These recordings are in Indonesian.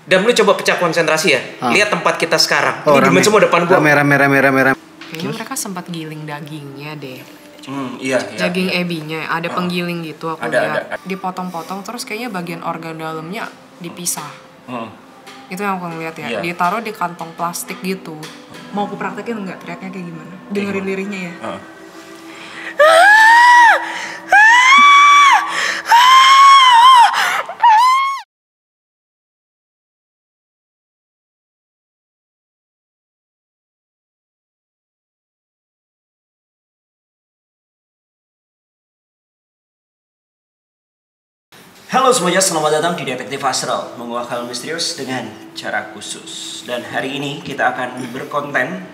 Dan lu coba pecah konsentrasi ya. Lihat tempat kita sekarang. Oh, ini gimana semua depan gua. Merah. Kayaknya mereka sempat giling dagingnya deh. Iya. Daging ebinya ada penggiling gitu aku lihat. Ada. Dipotong-potong terus kayaknya bagian organ dalamnya dipisah. Itu yang aku ngeliat ya. Ditaruh di kantong plastik gitu. Mau aku praktekin nggak? Teriaknya kayak gimana? Dengerin lirihnya ya. Halo semuanya, selamat datang di Detektif Astral, menguak hal misterius dengan cara khusus. Dan hari ini kita akan berkonten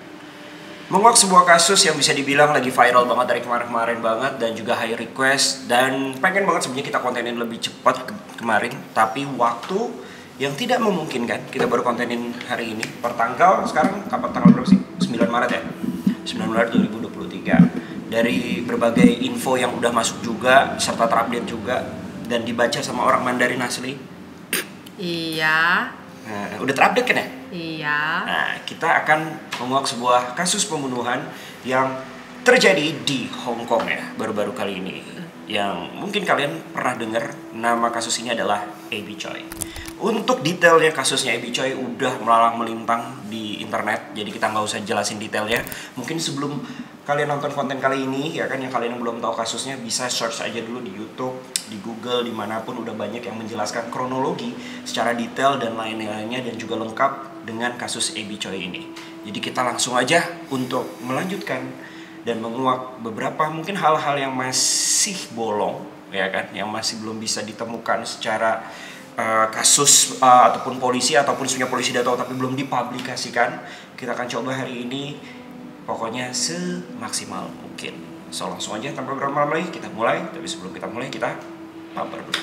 menguak sebuah kasus yang bisa dibilang lagi viral banget dari kemarin-kemarin banget, dan juga high request, dan pengen banget sebenarnya kita kontenin lebih cepat kemarin, tapi waktu yang tidak memungkinkan. Kita baru kontenin hari ini pertanggal, sekarang kapan, tanggal berapa sih? 9 Maret ya? 9 Maret 2023. Dari berbagai info yang udah masuk juga serta terupdate juga dan dibaca sama orang Mandarin asli. Iya. Nah, udah terupdate kan ya? Iya. Nah, kita akan menguak sebuah kasus pembunuhan yang terjadi di Hong Kong ya, baru-baru kali ini. Yang mungkin kalian pernah dengar, nama kasus ini adalah Abby Choi. Untuk detailnya kasusnya Abby Choi udah melalang melintang di internet, jadi kita nggak usah jelasin detailnya. Mungkin sebelum kalian nonton konten kali ini, ya kan, yang kalian yang belum tahu kasusnya bisa search aja dulu di YouTube, di Google, dimanapun udah banyak yang menjelaskan kronologi secara detail dan lain-lainnya, dan juga lengkap dengan kasus Abby Choi ini. Jadi kita langsung aja untuk melanjutkan dan menguak beberapa mungkin hal-hal yang masih bolong, ya kan, yang masih belum bisa ditemukan secara kasus ataupun polisi, ataupun sebenarnya polisi udah tahu tapi belum dipublikasikan. Kita akan coba hari ini pokoknya semaksimal mungkin. So langsung aja tanpa berlama-lama lagi kita mulai. Tapi sebelum kita mulai kita mampir dulu.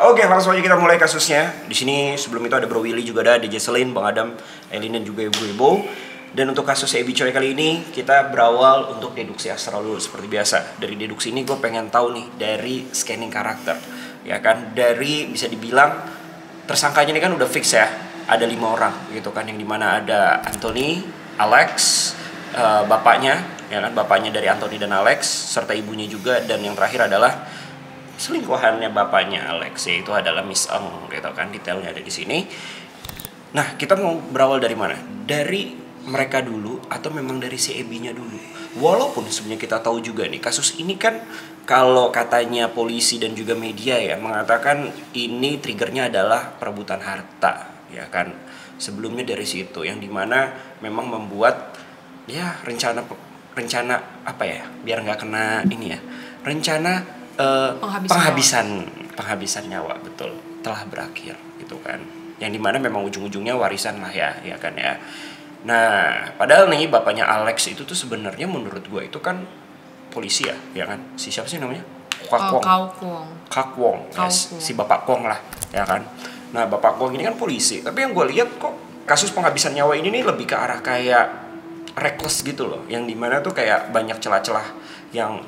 Oke, langsung aja kita mulai kasusnya. Di sini sebelum itu ada Bro Willy juga ada Jesselyn, Bang Adam, Eileen, dan juga Ibu Ibu. Dan untuk kasus Abby Choi kali ini kita berawal untuk deduksi astral dulu seperti biasa. Dari deduksi ini gue pengen tahu nih dari scanning karakter, ya kan. Dari bisa dibilang tersangkanya ini kan udah fix ya. Ada 5 orang gitu kan, yang dimana ada Anthony, Alex, bapaknya, ya kan, bapaknya dari Anthony dan Alex, serta ibunya juga, dan yang terakhir adalah selingkuhannya bapaknya Alex, yaitu adalah Miss Eng, gitu kan, detailnya ada di sini. Nah, kita mau berawal dari mana? Dari mereka dulu atau memang dari si Abby-nya dulu? Walaupun sebenarnya kita tahu juga nih, kasus ini kan kalau katanya polisi dan juga media ya mengatakan ini triggernya adalah perebutan harta, ya kan. Sebelumnya dari situ, yang dimana memang membuat ya rencana apa ya, biar nggak kena ini ya, rencana penghabisan nyawa, betul, telah berakhir gitu kan, yang dimana memang ujung-ujungnya warisan lah ya kan ya. Nah, padahal nih bapaknya Alex itu tuh sebenarnya menurut gue itu kan polisi ya kan, si siapa sih namanya, Kak Wong, yes. Si bapak Kwong lah ya kan. Nah, bapak Kwong ini kan polisi, tapi yang gue lihat kok kasus penghabisan nyawa ini nih lebih ke arah kayak reckless gitu loh, yang dimana tuh kayak banyak celah-celah yang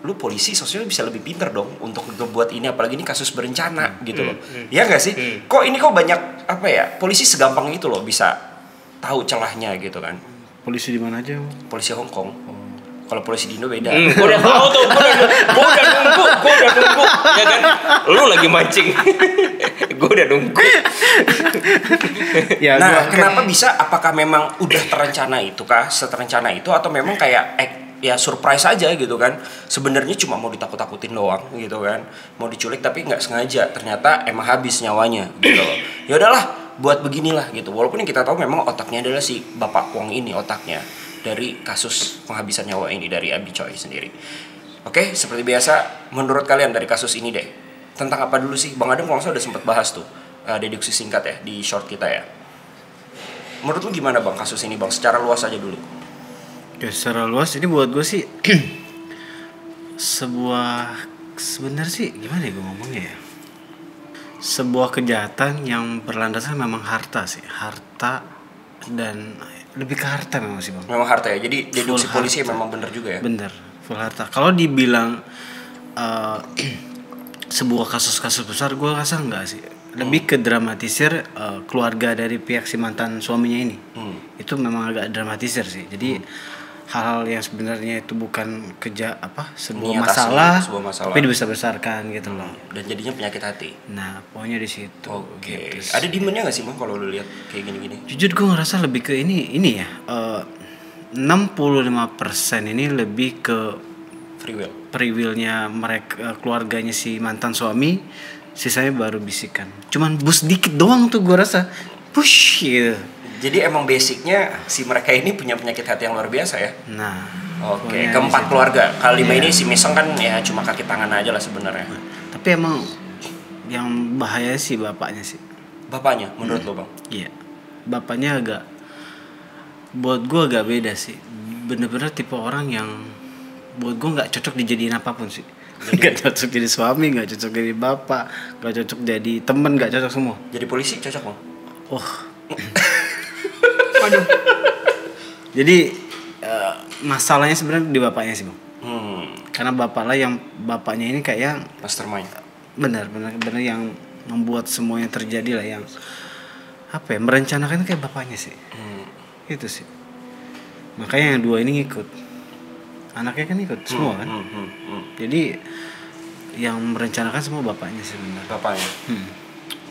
lu polisi sosial bisa lebih pinter dong untuk ngebuat ini, apalagi ini kasus berencana gitu loh. Ya nggak sih? Kok banyak apa ya, polisi segampang itu loh bisa tahu celahnya gitu kan. Polisi di mana aja? Polisi Hong Kong. Kalau polisi di Indo beda. Gue udah tahu tuh, gue udah nunggu, ya kan? Lu lagi mancing. Gue udah nunggu. Ya, nah, kenapa bisa? Apakah memang udah terencana itu kah? Seterencana itu atau memang kayak ya surprise aja gitu kan, sebenarnya cuma mau ditakut-takutin doang gitu kan, mau diculik tapi nggak sengaja, ternyata emang habis nyawanya gitu loh. Ya udahlah, buat beginilah gitu. Walaupun yang kita tahu memang otaknya adalah si Bapak Kwong ini, otaknya dari kasus penghabisan nyawa ini dari Abby Choi sendiri. Oke, seperti biasa, menurut kalian dari kasus ini deh, tentang apa dulu sih? Bang Adam kalau nggak salah udah sempat bahas tuh, deduksi singkat ya di short kita ya. Menurut lu gimana bang kasus ini bang? Secara luas aja dulu. Ya secara luas ini buat gue sih sebenarnya sih gimana ya gue ngomongnya ya, sebuah kejahatan yang berlandasan memang harta sih, harta dan lebih ke harta memang sih bang. Memang harta ya, jadi deduksi polisi memang bener juga ya. Bener, full harta. Kalau dibilang sebuah kasus-kasus besar, gue rasa enggak sih. Lebih ke dramatisir keluarga dari pihak si mantan suaminya ini. Itu memang agak dramatisir sih. Jadi hal-hal yang sebenarnya itu bukan sebuah masalah, tapi dibesar-besarkan gitu loh. Dan jadinya penyakit hati. Nah, pokoknya di situ. Oke. Gitu. Ada demonnya nggak sih bang kalau lu lihat kayak gini-gini? Jujur gue ngerasa lebih ke ini ya. 65% ini lebih ke free will-nya mereka, keluarganya si mantan suami. Sisanya baru bisikan. Cuman bus dikit doang tuh gue rasa. Push gitu. Jadi emang basicnya si mereka ini punya penyakit hati yang luar biasa ya. Nah, oke. Keempat keluarga. Kelima ini si Miseng kan ya cuma kaki tangan aja lah sebenarnya. Tapi emang yang bahaya sih bapaknya sih. Bapaknya menurut lo bang? Iya. Bapaknya buat gue agak beda sih. Bener-bener tipe orang yang buat gue nggak cocok dijadiin apapun sih. Gak cocok jadi suami, gak cocok jadi bapak, gak cocok jadi temen, gak cocok semua. Jadi polisi cocok bang? Waduh. Jadi masalahnya sebenarnya di bapaknya sih bang. Karena bapaknya ini kayak mastermind. Benar yang membuat semuanya terjadi lah, yang merencanakan kayak bapaknya sih. Itu sih. Makanya yang dua ini ngikut. Anaknya kan ikut semua kan. Jadi yang merencanakan semua bapaknya sih benar. Bapaknya.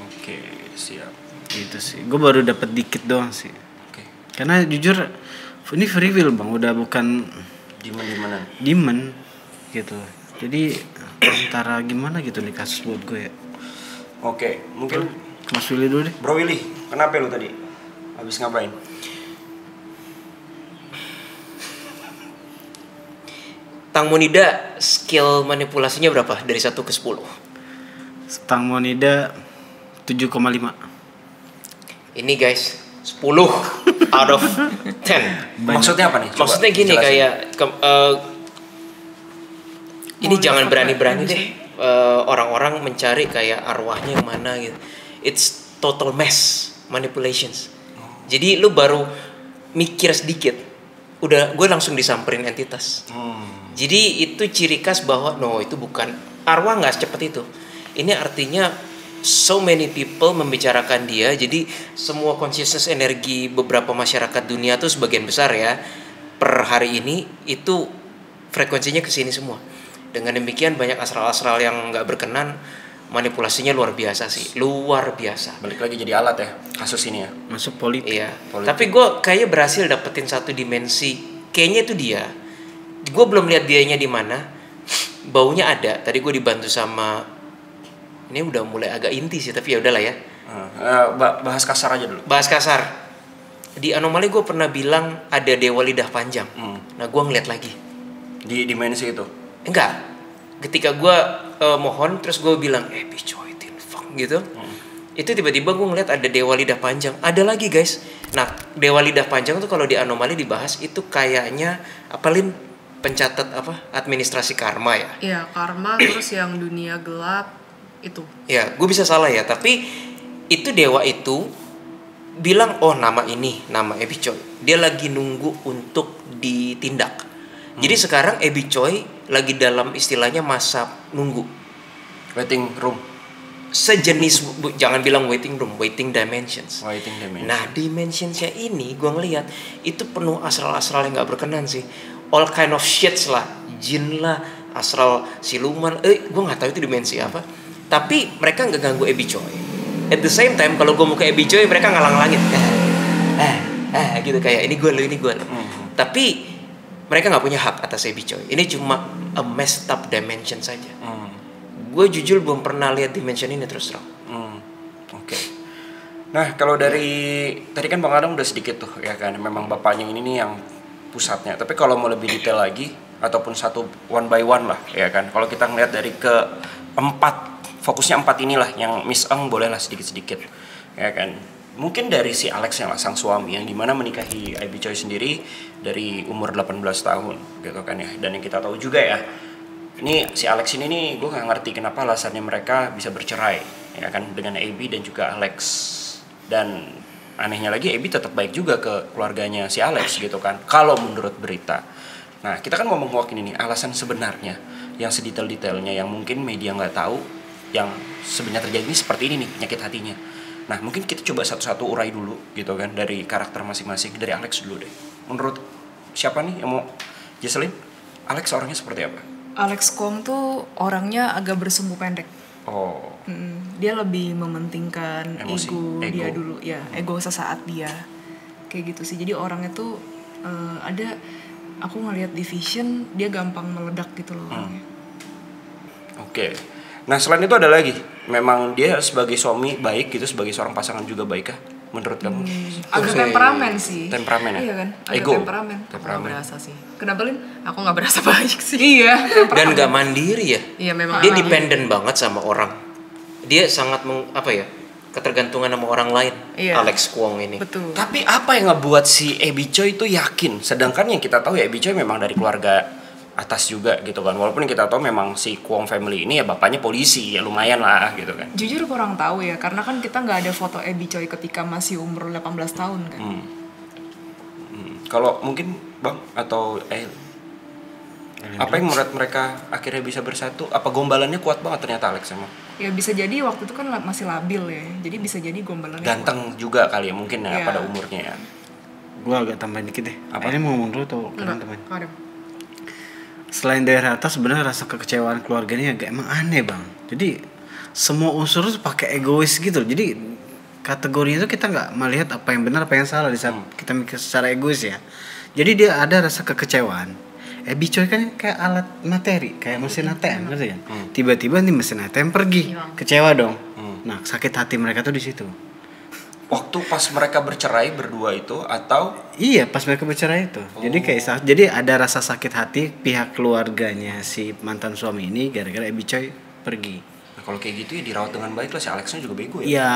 Oke, siap. Gitu sih. Gue baru dapat dikit doang sih. Oke. Karena jujur ini free will bang, udah bukan demon gitu. Jadi antara gimana gitu nih kasus buat gue ya. Oke, mungkin Mas Willy dulu deh. Bro Willy, kenapa lu tadi habis ngapain? Tang Monida skill manipulasinya berapa dari 1 ke 10? Tang Monida 7,5. Ini guys 10 out of 10. Maksudnya apa nih? Maksudnya gini jelasin. Kayak ini jangan berani-berani deh orang-orang mencari kayak arwahnya yang mana gitu. It's total mess manipulations. Jadi lu baru mikir sedikit, udah gue langsung disamperin entitas. Jadi itu ciri khas bahwa itu bukan arwah, nggak secepat itu. Ini artinya so many people membicarakan dia. Jadi semua consciousness energi beberapa masyarakat dunia tuh sebagian besar ya per hari ini itu frekuensinya ke sini semua. Dengan demikian banyak astral-astral yang nggak berkenan, manipulasinya luar biasa sih, luar biasa. Balik lagi jadi alat ya kasus ini ya. Masuk politik. Iya. Tapi gue kayaknya berhasil dapetin satu dimensi. Kayaknya itu dia. Gue belum lihat dianya di mana. Baunya ada. Tadi gue dibantu sama, ini udah mulai agak inti sih, tapi ya udahlah ya. Bahas kasar aja dulu. Bahas kasar. Di anomali gue pernah bilang ada dewa lidah panjang. Nah gue ngeliat lagi. Di dimensi itu? Enggak. Ketika gue mohon, terus gue bilang, bicoitin fuck gitu. Itu tiba-tiba gue ngeliat ada dewa lidah panjang. Ada lagi guys. Nah dewa lidah panjang tuh kalau di anomali dibahas itu kayaknya pencatat administrasi karma ya. Iya, karma. Terus yang dunia gelap itu. Ya, gue bisa salah ya, tapi itu dewa itu bilang nama Abby Choi. Dia lagi nunggu untuk ditindak. Jadi sekarang Abby Choi lagi dalam istilahnya masa nunggu. Waiting room. Sejenis, jangan bilang waiting room, waiting dimensions. Waiting dimension. Nah, dimensionsnya ini gue ngelihat itu penuh astral-astral yang nggak berkenan sih. All kind of shits lah, jin lah, astral siluman. Gue nggak tahu itu dimensi apa. Tapi mereka nggak ganggu Abby Choi. At the same time, kalau gue mau ke Abby Choi, mereka ngalang-langit. Gitu kayak ini gue lo. Tapi mereka nggak punya hak atas Abby Choi. Ini cuma a messed up dimension saja. Gue jujur belum pernah lihat dimension ini terus terang. Oke. Nah, kalau dari tadi kan Bang Adam udah sedikit tuh ya kan, memang bapaknya ini nih yang pusatnya. Tapi kalau mau lebih detail lagi ataupun satu one by one lah ya kan. Kalau kita ngeliat dari fokusnya 4 inilah yang Miss Eng bolehlah sedikit-sedikit ya kan. Mungkin dari si Alex yang sang suami yang dimana menikahi Ivy Choi sendiri dari umur 18 tahun gitu kan ya. Dan yang kita tahu juga ya, ini si Alex ini nih gue nggak ngerti kenapa alasannya mereka bisa bercerai ya kan dengan Ivy dan juga Alex. Dan anehnya lagi Ivy tetap baik juga ke keluarganya si Alex gitu kan kalau menurut berita. Nah kita kan mau menguak ini nih alasan sebenarnya yang sedetail-detailnya yang mungkin media nggak tahu yang sebenarnya terjadi ini seperti ini nih penyakit hatinya. Nah mungkin kita coba satu-satu urai dulu gitu kan dari karakter masing-masing. Dari Alex dulu deh. Menurut siapa nih yang mau Jesselyn? Alex orangnya seperti apa? Alex Kwong tuh orangnya agak bersumbu pendek. Oh. Dia lebih mementingkan Emosi, ego dia ego. dulu ya, ego sesaat dia. Kayak gitu sih. Jadi orangnya tuh ada aku ngelihat di Vision dia gampang meledak gitu loh orangnya. Oke. Nah selain itu ada lagi, memang dia sebagai suami baik gitu, sebagai seorang pasangan juga baik kah? Menurut kamu? Agak temperamen sih. Temperamen ya? Iya kan? Agak Ego. temperamen. Aku nggak berasa sih. Kenapa Lin? Aku nggak berasa baik sih. Iya. Dan gak mandiri ya. Iya memang. Dia dependen banget sama orang. Dia sangat ketergantungan sama orang lain. Iya. Alex Kwong ini. Betul. Tapi apa yang ngebuat si Ivy Choi itu yakin? Sedangkan yang kita tahu ya Ivy Choi memang dari keluarga atas juga gitu kan. Walaupun yang kita tahu memang si Kwong family ini ya bapaknya polisi ya lumayan lah gitu kan. Jujur kurang tahu ya, karena kan kita nggak ada foto Ivy Choi ketika masih umur 18 tahun kan. Kalau mungkin Bang atau apa yang membuat mereka akhirnya bisa bersatu? Apa gombalannya kuat banget ternyata Alex sama? Ya bisa jadi waktu itu kan masih labil ya, jadi bisa jadi gombalannya. Ganteng juga kali ya mungkin ya Iya. pada umurnya ya. Gue agak tambahin dikit deh. Apa? Ini mau ngomong dulu atau kalian Enggak, teman? Adam. Selain daerah atas sebenarnya rasa kekecewaan keluarga ini agak emang aneh bang. Jadi semua unsur tuh pakai egois gitu. Jadi kategorinya tuh kita nggak melihat apa yang benar apa yang salah di saat kita mikir secara egois ya. Jadi dia ada rasa kekecewaan. Ivy Choi kan kayak alat materi, kayak mesin ATM ngerti kan? Tiba-tiba nih mesin ATM pergi, kecewa dong. Nah sakit hati mereka tuh di situ. Waktu pas mereka bercerai berdua itu atau Iya, pas mereka bercerai itu. Jadi kayak jadi ada rasa sakit hati pihak keluarganya si mantan suami ini gara-gara Ivy Choi pergi. nah, kalau kayak gitu ya dirawat dengan baik lah si Alexnya juga bego ya. Ya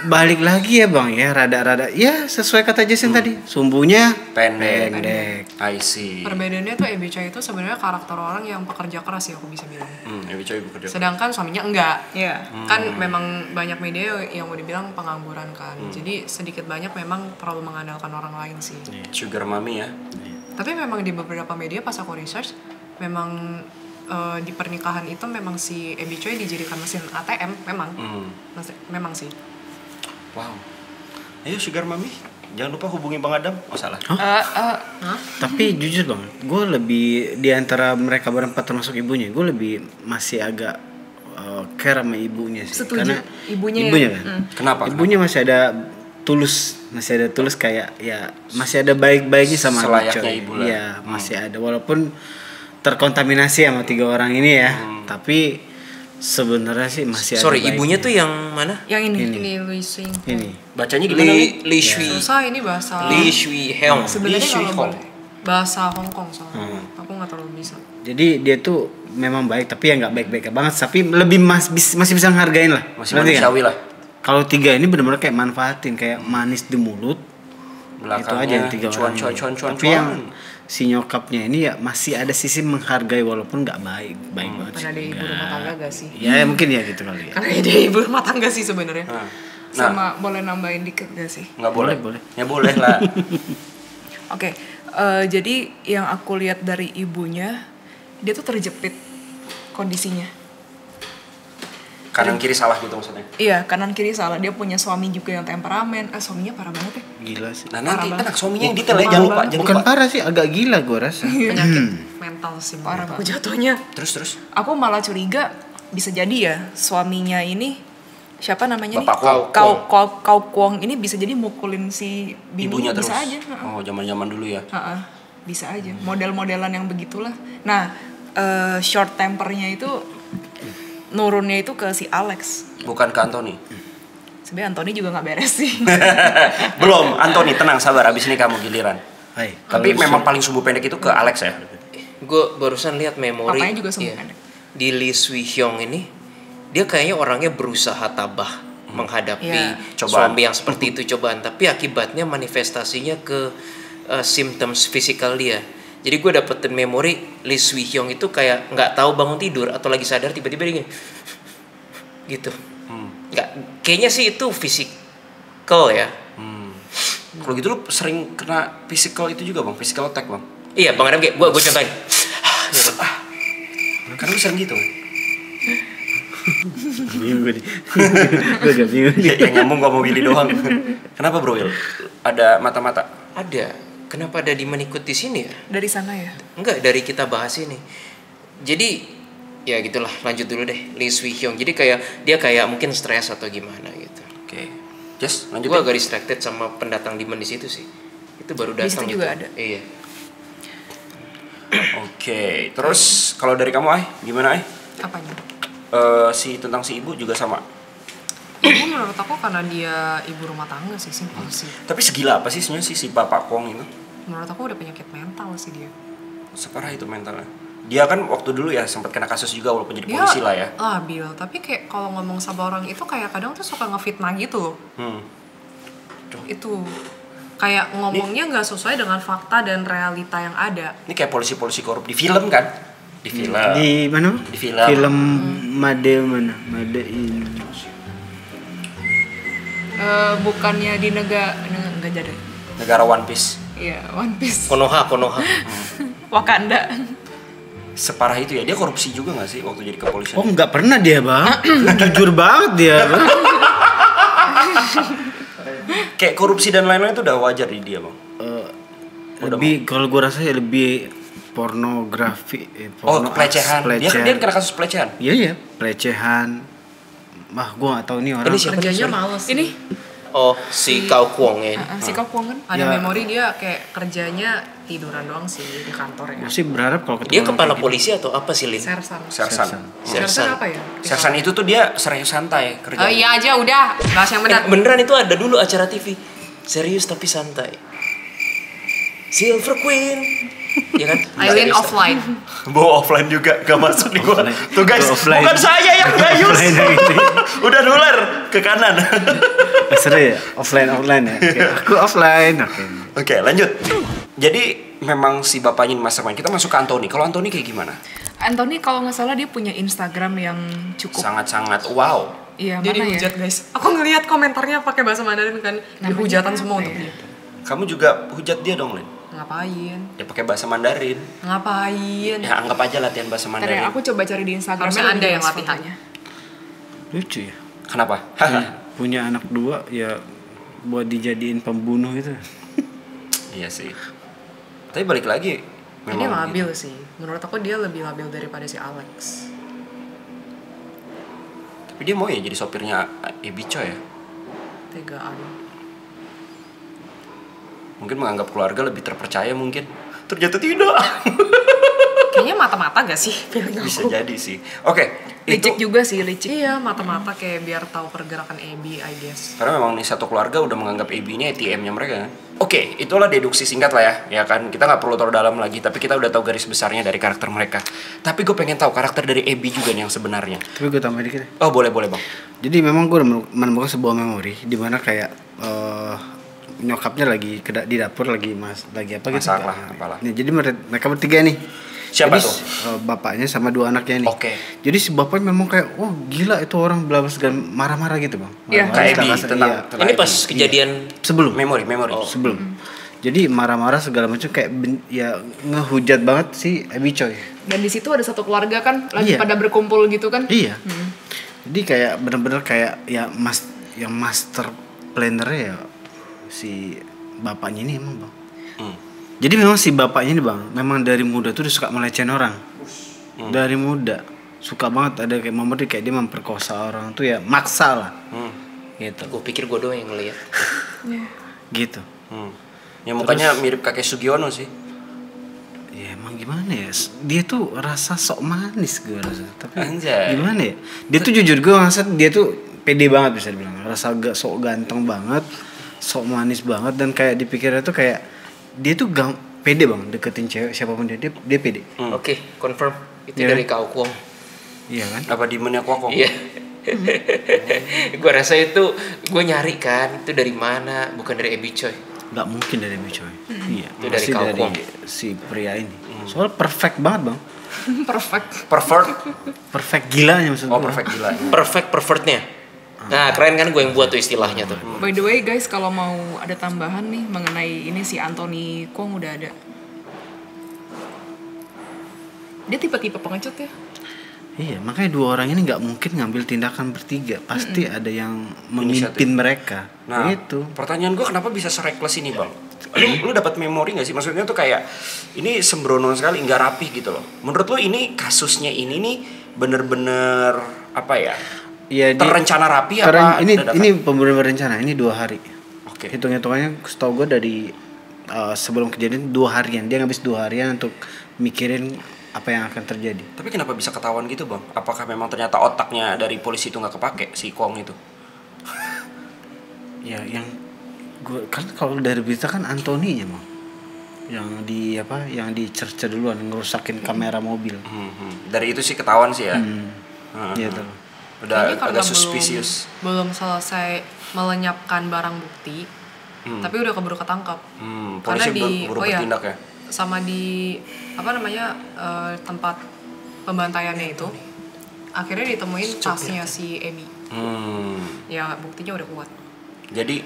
balik lagi ya bang ya, rada-rada ya sesuai kata Jason tadi, sumbunya pendek. I see. Perbedaannya tuh Ivy Choi itu sebenarnya karakter orang yang pekerja keras ya aku bisa bilang. Ivy Choi bekerja. Sedangkan suaminya enggak. Iya. Kan memang banyak media yang mau dibilang pengangguran kan. Jadi sedikit banyak memang terlalu mengandalkan orang lain sih. Sugar mommy ya. Tapi memang di beberapa media pas aku research memang di pernikahan itu memang si Ivy Choi dijadikan mesin ATM memang. Memang sih. Wow. Ayo sugar mommy, jangan lupa hubungi Bang Adam. Oh salah. Tapi jujur bang, gue lebih di antara mereka berempat termasuk ibunya, gue lebih masih agak care sama ibunya sih. Setuju. Karena Ibunya kan. Kenapa? Ibunya masih ada tulus kayak ya masih ada baik-baiknya sama Ivy Selayaknya Choi. ibu lah. Iya masih ada walaupun terkontaminasi sama 3 orang ini ya, tapi sebenarnya sih masih ada. Sorry, baiknya. ibunya tuh yang mana? Yang ini Lee Sing. Ini. Bacanya gimana nih? Li Shui. Susah ini bahasa. Li Shui Heong. Sebenarnya Lee Shui kalau Hong. boleh bahasa Hong Kong soalnya. Aku nggak terlalu bisa. Jadi dia tuh memang baik tapi ya nggak baik-baik banget, tapi lebih masih bisa ngehargain lah. Masih Ngerti kan? manusiawi lah. Kalau 3 ini benar-benar kayak manfaatin, kayak manis di mulut. Itu aja yang 3 orang. ini. Tapi yang si nyokapnya ini ya masih ada sisi menghargai walaupun nggak baik banget. Karena dia ibu rumah tangga gak sih? Ya mungkin ya gitu kali ya. Karena dia ibu rumah tangga sih sebenarnya. Nah. Sama boleh nambahin dikit gak sih? Nggak boleh. Boleh. Ya boleh lah. Oke, jadi yang aku lihat dari ibunya, dia tuh terjepit kondisinya. Kanan kiri salah gitu maksudnya. Iya, kanan kiri salah. Dia punya suami juga yang temperamen. Suaminya parah banget ya. Gila sih. Nah nanti Parah anak suaminya yang detail ya, Parah jangan lupa, banget. jangan Bukan lupa. parah sih, agak gila gue rasa. Penyakit mental sih parah aku jatuhnya. Terus. Aku malah curiga bisa jadi ya suaminya ini siapa namanya Bapak nih? Kau Kwong ini bisa jadi mukulin si Ibunya bininya bisa terus. aja. Oh zaman-zaman dulu ya. Bisa aja. Model-modelan yang begitulah. Nah, short tempernya itu nurunnya itu ke si Alex. Bukan ke Anthony. Sebenarnya Anthony juga nggak beres sih. Belum, Anthony tenang sabar, abis ini kamu giliran. Hai, Tapi kalau memang paling sumbu pendek itu ke Alex ya. Gue barusan lihat memori. Papanya juga sumbu iya, pendek. di Lee Swi Hyung ini, dia kayaknya orangnya berusaha tabah menghadapi Iya. Cobaan. suami yang seperti itu cobaan, tapi akibatnya manifestasinya ke symptoms fisikal dia. Jadi gue dapetin memori Lee Swi Hyung itu kayak nggak tahu bangun tidur atau lagi sadar tiba-tiba dia gini gitu. Nggak, kayaknya sih itu fisikal ya. Kalau gitu lu sering kena physical itu juga bang, physical attack bang. Iya bang Adam, kayak gue contohin. Gitu. Karena lu sering gitu. bingung gue nih. Gue agak bingung nih. Yang nyambung gua mau Willy doang. Kenapa bro Will? Ada mata-mata? Ada. Kenapa ada Diman ikut di sini ya? Dari sana ya. Enggak, dari kita bahas ini. Jadi ya gitulah, lanjut dulu deh. Lee Swi Hyung. Jadi kayak dia kayak mungkin stres atau gimana gitu. Oke. Just lanjut. Gue agak distracted sama pendatang Diman di situ sih. Itu baru Di datang situ gitu. juga ada. Iya. Oke. Terus kalau dari kamu gimana Apanya? tentang si ibu juga sama. Ibu menurut aku karena dia ibu rumah tangga sih, simpel sih. Tapi segila apa sih sebenarnya si Bapak Kwong itu? Menurut aku udah penyakit mental sih dia. Separah itu mentalnya. Dia kan waktu dulu ya sempat kena kasus juga walaupun jadi Dia polisi lah ya. labil, tapi kayak kalau ngomong sama orang itu kayak kadang tuh suka ngefitnah gitu loh. Itu kayak ngomongnya nggak sesuai dengan fakta dan realita yang ada. Ini kayak polisi-polisi korup di film kan? Di film. Di mana? Di film. Film Made mana? Made in. Bukannya di nggak jadi. Negara One Piece. Iya, One Piece. Konoha. Wakanda. Separah itu ya. Dia korupsi juga gak sih waktu jadi kepolisian? Oh nggak pernah dia bang. Jujur banget dia bang. Kayak korupsi dan lain-lain itu udah wajar di dia bang. Lebih kalau gue rasa ya lebih pornografi. Pelecehan. Dia kena kasus pelecehan. Iya pelecehan. Wah gue nggak tahu nih orang. Ini siapa? Kerjanya Sorry. males. Ini Oh, si Kao Kwong ya. si Kok Kwong kan ada Ya. memori dia kayak kerjanya tiduran doang sih di kantor ya. Gue sih berharap kalau ketemu Dia orang kepala kayak gitu. polisi atau apa sih, Lin? Sersan. Sersan. Sersan apa ya? Sersan itu tuh dia serius santai kerjanya. Oh iya aja udah, bahas yang benar. Beneran itu ada dulu acara TV. Serius tapi santai. Silver Queen. Ya kan? Aileen Serius. offline. Bawa offline juga gak masuk di gua. Offline. Tuh guys, Offline. bukan saya yang gayus. Offline yang ini. Udah nular ke kanan. Seru ya offline ya. Oke, aku offline. Oke, lanjut. Jadi memang si bapaknya ini mastermind. Kita masuk ke Anthony. Kalau Anthony kayak gimana? Anthony kalau nggak salah dia punya Instagram yang cukup. Sangat-sangat wow. Iya, Dia mana ya? dihujat guys. Aku ngelihat komentarnya pakai bahasa Mandarin kan. Namanya Dihujatan apa semua ya? untuk dia. Kamu juga hujat dia dong, Lin. Ngapain? Ya pakai bahasa Mandarin. Ngapain? Ya anggap aja latihan bahasa Ntar ya, Mandarin. aku coba cari di Instagram. Harusnya Anda yang latihan. Lucu ya. Kenapa? Punya anak 2 ya buat dijadiin pembunuh itu. Iya sih. Tapi balik lagi Dia memang labil sih. Menurut aku dia lebih labil daripada si Alex. Tapi dia mau ya jadi sopirnya Ebico ya. Tegaan. Mungkin menganggap keluarga lebih terpercaya mungkin. Ternyata tidak. Kayaknya mata-mata gak sih? Feeling Bisa aku. jadi sih. Oke, Licik juga sih, licik. Iya, mata-mata kayak biar tahu pergerakan Abby, I guess. Karena memang nih satu keluarga udah menganggap AB ini ATM-nya mereka kan. Oke, itulah deduksi singkat lah ya. Ya kan, kita nggak perlu terlalu dalam lagi. Tapi kita udah tahu garis besarnya dari karakter mereka. Tapi gue pengen tahu karakter dari AB juga nih yang sebenarnya. Tapi gue tambah dikit ya. Oh boleh bang. Jadi memang gue menemukan sebuah memori di mana kayak nyokapnya lagi di dapur lagi apa gitu. Masak lah, apalah. Nah, jadi mereka bertiga nih. Siapa Jadi, tuh? Bapaknya sama 2 anaknya nih. Oke. Jadi si bapaknya memang kayak, wah gila itu orang belabas dan marah-marah gitu bang. Iya. Marah-marah, Kayak AB segala- tentang, iya. tentang Ini AB. pas kejadian Sebelum. memori. Sebelum. Jadi marah-marah segala macam kayak ya ngehujat banget si Abby Choi. Dan di situ ada satu keluarga kan lagi Iya. pada berkumpul gitu kan. Iya. Jadi kayak bener-bener kayak ya yang master plannernya ya si bapaknya ini emang bang. Jadi memang si bapaknya ini bang, memang dari muda tuh udah suka melecehin orang. Dari muda suka banget ada kayak momen kayak dia memperkosa orang tuh ya maksa lah. Gitu. gue pikir gue doang yang ngeliat. Gitu. Ya mukanya mirip kakek Sugiono sih. Ya emang gimana ya? Dia tuh rasa sok manis gue rasa. Tapi Anjay. gimana ya? Dia tuh jujur gue ngerasa dia tuh pede banget bisa dibilang. Rasa agak sok ganteng banget, sok manis banget, dan kayak dipikirnya tuh kayak dia tuh pede banget deketin cewek siapapun dia pede. Oke, confirm. Itu Iya. dari Kak Kwong. Iya kan? Apa demonnya Kwong? Iya. Gue rasa itu gue nyari kan itu dari mana, bukan dari Ebi Coy. Nggak mungkin dari Bicoy. Iya. Itu dari Pasti dari Kaukwong. si pria ini. Soalnya perfect banget bang. Perfect. Pervert? Perfect gilanya maksud Oh gua. perfect gila. Perfect pervertnya. Nah, keren kan gue yang buat tuh istilahnya tuh. By the way guys, kalau mau ada tambahan nih mengenai ini si Anthony Kwong udah ada. Dia tipe-tipe pengecut ya. Iya, makanya dua orang ini nggak mungkin ngambil tindakan bertiga. Pasti ada yang memimpin mereka. Nah, Itu. pertanyaan gue kenapa bisa se-reckless ini bang? Lu dapat memori gak sih? Maksudnya tuh kayak ini sembrono sekali, nggak rapi gitu loh. Menurut lu ini kasusnya ini nih bener-bener apa ya? Iya, Terencana rapi apa? ini dadakan? ini pembunuhan berencana. Ini 2 hari. Oke. Hitung-hitungannya setahu gue dari sebelum kejadian 2 harian. Dia ngabis 2 harian untuk mikirin apa yang akan terjadi. Tapi kenapa bisa ketahuan gitu bang? Apakah memang ternyata otaknya dari polisi itu nggak kepake si Kwong itu? Ya, yang gue kan kalau dari berita kan Antoninya mah yang di apa yang dicerca duluan ngerusakin kamera mobil. Dari itu sih ketahuan sih ya. Iya tuh. Udah Kayaknya karena agak suspicious. belum selesai melenyapkan barang bukti, tapi udah keburu ketangkap. Polisi buru bertindak ya. Sama di apa namanya tempat pembantaiannya itu, akhirnya ditemuin tasnya si Ebi. Ya buktinya udah kuat. Jadi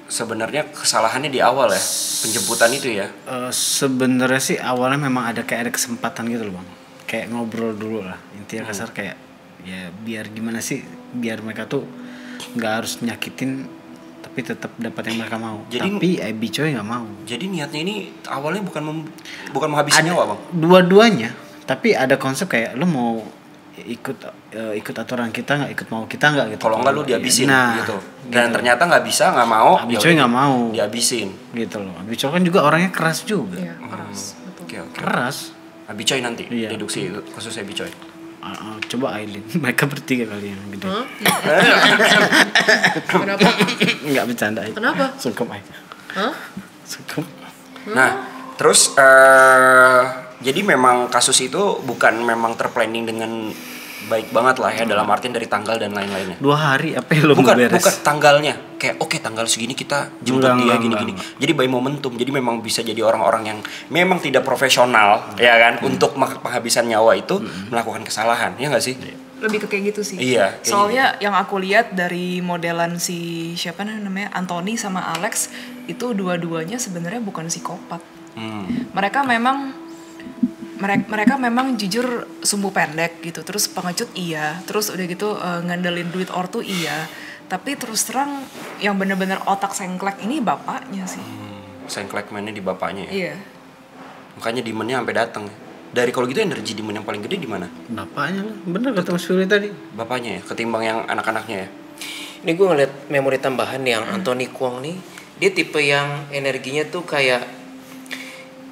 sebenarnya kesalahannya di awal ya, penjemputan itu ya. Sebenarnya sih awalnya memang ada kesempatan gitu loh bang, kayak ngobrol dulu lah intinya kasar kayak ya biar gimana sih biar mereka tuh nggak harus nyakitin tapi tetap dapat yang mereka mau. Jadi- Tapi Abby Choi nggak mau. Jadi niatnya ini awalnya bukan menghabisi nyawa bang. Dua-duanya, tapi ada konsep kayak lo mau ikut aturan kita nggak, ikut mau kita nggak gitu. Kalau enggak lu dihabisin Nah, gitu. Dan ternyata nggak bisa, nggak mau. Abby ya Choi udah, nggak mau dihabisin. gitu loh. Abby Choi kan juga orangnya keras juga. Iya keras betul. Oke oke. Keras. Abi Choi nanti Iya. deduksi kasus Abi Choi. Coba Aileen, mereka bertiga kali yang gede. Kenapa? Nggak bercanda. Ai. Kenapa? Sungkem Ai. Hah? Sungkem. Nah, terus jadi memang kasus itu bukan memang terplanning dengan baik banget lah ya dalam artian dari tanggal dan lain-lainnya. 2 hari apa yang lo Bukan beres? bukan tanggalnya. Kayak oke tanggal segini kita jemput dia Enggak, gini-gini. Jadi by momentum. Jadi memang bisa jadi orang-orang yang memang tidak profesional ya kan untuk penghabisan nyawa itu melakukan kesalahan. Ya nggak sih? Lebih ke kayak gitu sih. Iya, kayak Soalnya yang aku lihat dari modelan si siapa namanya Anthony sama Alex itu dua-duanya sebenarnya bukan psikopat. Mereka memang jujur sumbu pendek gitu, terus pengecut iya, terus udah gitu ngandelin duit ortu iya, tapi terus terang yang bener-bener otak sengklek ini bapaknya sih. Sengklek mainnya di bapaknya ya. Iya. Makanya demonnya sampai datang. Dari kalau gitu energi demon yang paling gede di mana? Bapaknya lah, bener kata Mas Firly tadi. Bapaknya ya, ketimbang yang anak-anaknya ya. Ini gue ngeliat memori tambahan yang Anthony Kwong nih, dia tipe yang energinya tuh kayak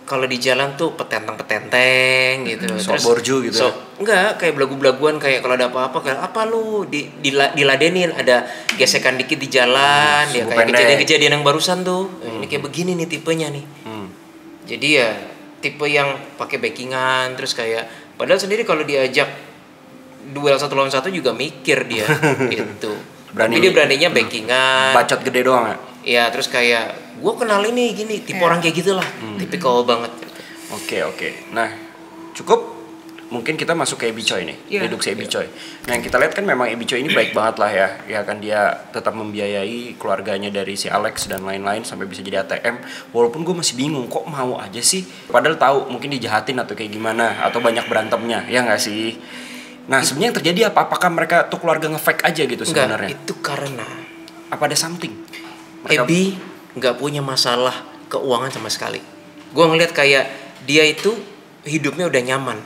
kalau di jalan tuh petenteng gitu. Sok borju gitu ya? Enggak, kayak belagu-belaguan kayak kalau ada apa-apa kayak apa lu diladenin, ada gesekan dikit di jalan, ya sumbu kayak pendek. kejadian yang barusan tuh. Ini kayak begini nih tipenya nih. Jadi ya tipe yang pakai backingan terus kayak padahal sendiri kalau diajak duel 1 lawan 1 juga mikir dia gitu. Berani. Tapi dia beraninya backingan. Bacot gede doang ya. Ya terus kayak gue kenal ini gini tipe orang kayak gitulah, tipikal banget. Oke. Nah, cukup. Mungkin kita masuk ke Abi Choi nih, Iya. deduksi Abi Choi. Nah, yang kita lihat kan memang Abi Choi ini baik banget lah ya. Ya kan dia tetap membiayai keluarganya dari si Alex dan lain-lain sampai bisa jadi ATM. Walaupun gue masih bingung kok mau aja sih. Padahal tahu mungkin dijahatin atau kayak gimana atau banyak berantemnya, ya nggak sih? Nah, sebenarnya yang terjadi apa? Apakah mereka tuh keluarga nge-fake aja gitu Enggak, sebenarnya? itu karena Apa ada something? Mereka- Ebi nggak punya masalah keuangan sama sekali. Gue ngeliat kayak dia itu hidupnya udah nyaman.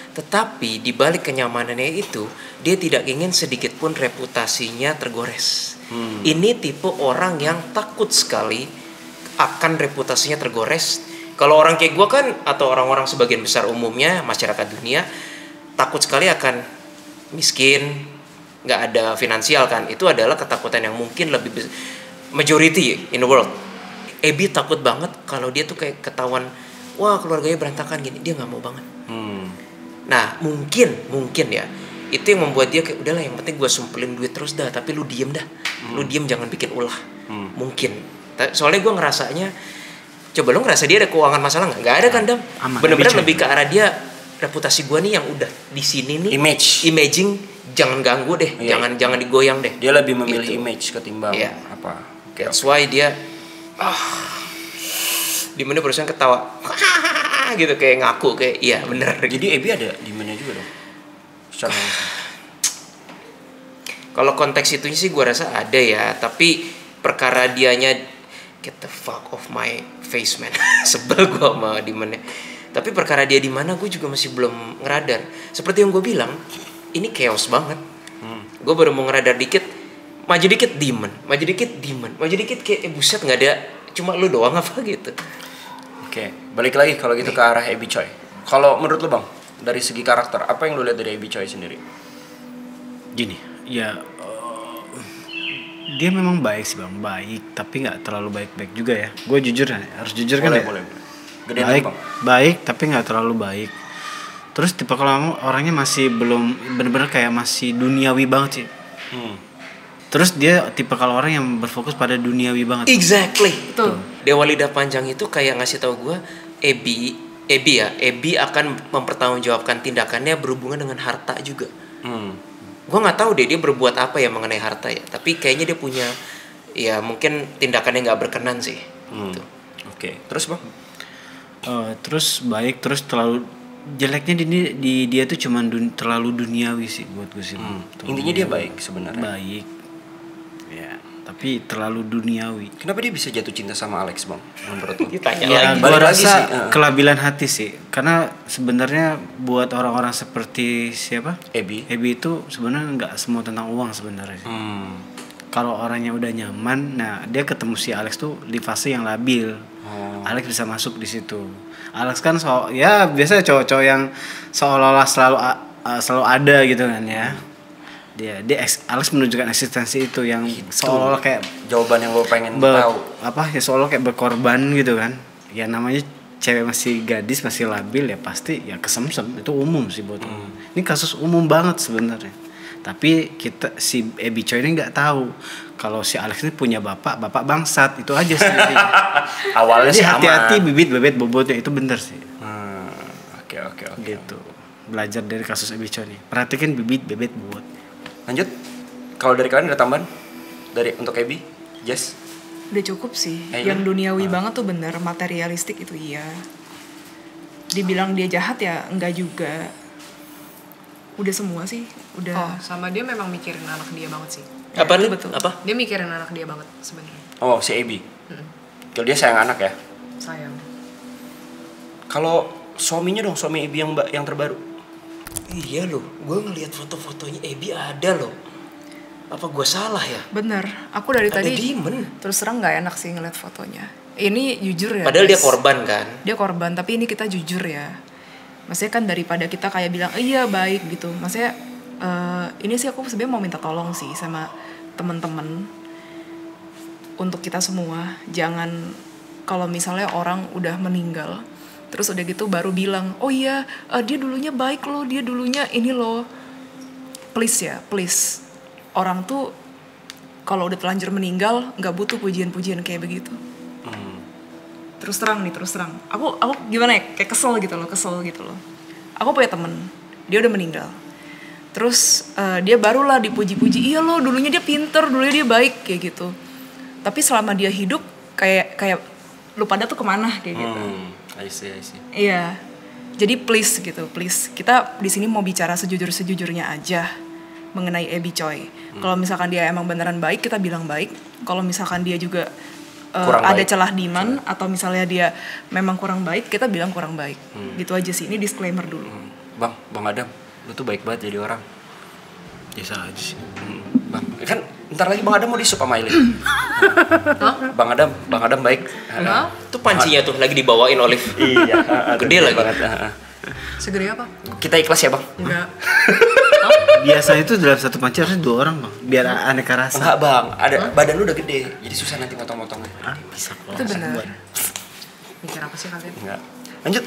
Tetapi di balik kenyamanannya itu, dia tidak ingin sedikit pun reputasinya tergores. Ini tipe orang yang takut sekali akan reputasinya tergores. Kalau orang kayak gue kan, atau orang-orang sebagian besar umumnya, masyarakat dunia, takut sekali akan miskin, nggak ada finansial kan, itu adalah ketakutan yang mungkin lebih majority in the world. Abby takut banget kalau dia tuh kayak ketahuan, wah keluarganya berantakan gini, dia nggak mau banget. Nah mungkin ya itu yang membuat dia kayak udahlah yang penting gue sumpelin duit terus dah, tapi lu diem dah, lu diem jangan bikin ulah. Mungkin soalnya gue ngerasanya, coba lu ngerasa dia ada keuangan masalah nggak ada kan Dam? Bener-bener lebih ke arah dia reputasi gue nih yang udah di sini nih, imaging jangan ganggu deh, jangan digoyang deh. Dia lebih memilih image ketimbang apa. That's why dia di mana perusahaan ketawa gitu kayak ngaku kayak iya bener. Jadi Abby ada di mana juga dong? Kalau konteks itunya sih gue rasa ada ya, tapi perkara dianya get the fuck off my face man. Sebel gue sama Dimana. Tapi perkara dia di mana gue juga masih belum ngeradar. Seperti yang gue bilang, ini chaos banget. Gue baru mau ngeradar dikit, maju dikit Demon, maju dikit kayak buset nggak ada, cuma lu doang apa gitu. Oke, balik lagi kalau gitu ke arah Abby Choi. Kalau menurut lu Bang, dari segi karakter, apa yang lu lihat dari Abby Choi sendiri? Gini, ya dia memang baik sih Bang, baik tapi nggak terlalu baik-baik juga ya. Gue jujur harus jujur kan ya. Boleh. Baik tapi nggak terlalu baik. Terus tipe kalau orangnya masih belum benar-benar kayak masih duniawi banget sih. Terus dia tipe kalau orang yang berfokus pada duniawi banget. Exactly. Tuh. Dewa Lidah Panjang itu kayak ngasih tahu gue, Abby akan mempertanggungjawabkan tindakannya berhubungan dengan harta juga. Gue nggak tahu deh dia berbuat apa ya mengenai harta ya. Tapi kayaknya dia punya, ya mungkin tindakannya nggak berkenan sih. Gitu. Oke. Terus Bang? Terus baik, terus terlalu jeleknya di dia tuh cuman terlalu duniawi sih buat gue sih. Intinya dia baik sebenarnya. Baik. Ya, tapi terlalu duniawi. Kenapa dia bisa jatuh cinta sama Alex Bang? Menurut lu? Ya, gue rasa kelabilan hati sih. Karena sebenarnya buat orang-orang seperti siapa? Abby itu sebenarnya nggak semua tentang uang sebenarnya. Kalau orangnya udah nyaman, nah dia ketemu si Alex tuh di fase yang labil. Alex bisa masuk di situ. Alex kan ya biasanya cowok-cowok yang seolah-olah selalu ada gitu kan ya. Alex menunjukkan eksistensi itu yang seolah-olah kayak jawaban yang gue pengen tahu. Apa ya, seolah kayak berkorban gitu kan. Ya namanya cewek masih gadis, masih labil ya pasti ya kesemsem, itu umum sih buat ini kasus umum banget sebenarnya. Tapi si Abby Choi ini nggak tahu kalau si Alex ini punya bapak bangsat, itu aja sih. Awalnya sih hati-hati bibit bobotnya, itu bener sih. Oke. Gitu. Belajar dari kasus Abby Choi nih. Perhatikan bibit bobot. Lanjut. Kalau dari kalian ada tambahan untuk Abby? Jess? Udah cukup sih. Yang duniawi banget tuh bener, materialistik itu iya. Dibilang dia jahat ya enggak juga. Udah semua sih, udah. Sama dia memang mikirin anak dia banget sih. Apa nih? Betul. Apa? Dia mikirin anak dia banget sebenarnya. Oh, si Abby. Kalau dia sayang anak ya? Sayang. Kalau suaminya dong, suami Abby yang terbaru. Iya loh, gue ngelihat foto-fotonya Abby ada loh. Apa gue salah ya? Bener, aku dari tadi Demon. terus terang nggak enak sih ngeliat fotonya. Ini jujur ya. Padahal guys. dia korban kan? Dia korban, tapi ini kita jujur ya. Maksudnya kan daripada kita kayak bilang iya baik gitu. Maksudnya ini sih aku sebenarnya mau minta tolong sih sama teman-teman untuk kita semua, jangan kalau misalnya orang udah meninggal terus udah gitu baru bilang oh iya dia dulunya baik loh, dia dulunya ini loh. Please orang tuh kalau udah terlanjur meninggal nggak butuh pujian-pujian kayak begitu. Terus terang aku gimana ya, kayak kesel gitu loh. Aku punya temen, dia udah meninggal. Terus dia barulah dipuji-puji, iya loh dulunya dia pinter, dulunya dia baik kayak gitu. Tapi selama dia hidup kayak lu pada tuh kemana kayak gitu. I see. Iya. Jadi please kita di sini mau bicara sejujurnya aja mengenai Abby Choi. Kalau misalkan dia emang beneran baik, kita bilang baik. Kalau misalkan dia juga ada celah diman atau misalnya dia memang kurang baik, kita bilang kurang baik. Gitu aja sih. Ini disclaimer dulu. Bang Adam, lu tuh baik banget jadi orang. Biasa aja sih. Bang, kan ntar lagi Bang Adam mau disup sama Aileen. Bang Adam baik. Tuh pancinya tuh lagi dibawain Olive. Iya, gede lagi. Banget. Segede apa? Kita ikhlas ya Bang? Enggak. Biasanya itu dalam satu panci harusnya 2 orang bang, biar aneka rasa. Enggak bang, ada badan lu udah gede, jadi susah nanti motong-motongnya. Bisa kok. Itu benar. Mikir apa sih kalian? Enggak. Lanjut.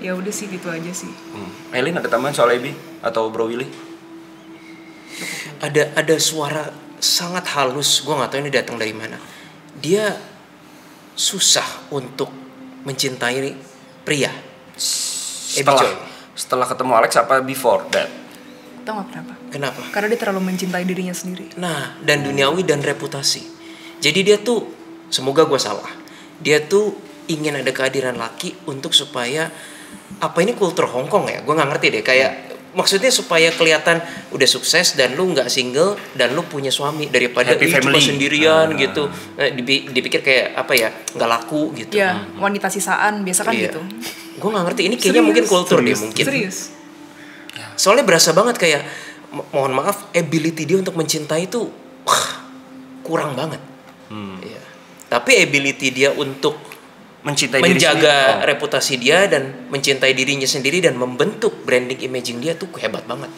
Ya udah sih gitu aja sih. Eileen ada tambahan soal Ebi atau Bro Willy? Ada suara sangat halus, gue nggak tahu ini datang dari mana. Dia susah untuk mencintai pria. Setelah ketemu Alex apa before that? Tahu nggak kenapa? Kenapa? Karena dia terlalu mencintai dirinya sendiri. Nah, dan duniawi dan reputasi. Jadi dia tuh, semoga gue salah, dia tuh ingin ada kehadiran laki untuk supaya, apa ini kultur Hongkong ya? Gue nggak ngerti deh. Kayak maksudnya supaya kelihatan udah sukses dan lu nggak single dan lu punya suami daripada Happy cuma family. sendirian gitu. Dipikir kayak apa ya, nggak laku gitu. Ya, wanita sisaan biasa kan Iya. gitu. Gue nggak ngerti. Ini kayaknya mungkin kultur deh mungkin. Serius. Soalnya berasa banget kayak mohon maaf, ability dia untuk mencintai itu kurang banget. Iya. Tapi ability dia untuk Mencintai diri menjaga sendiri. reputasi dia dan mencintai dirinya sendiri dan membentuk branding imaging dia tuh hebat banget.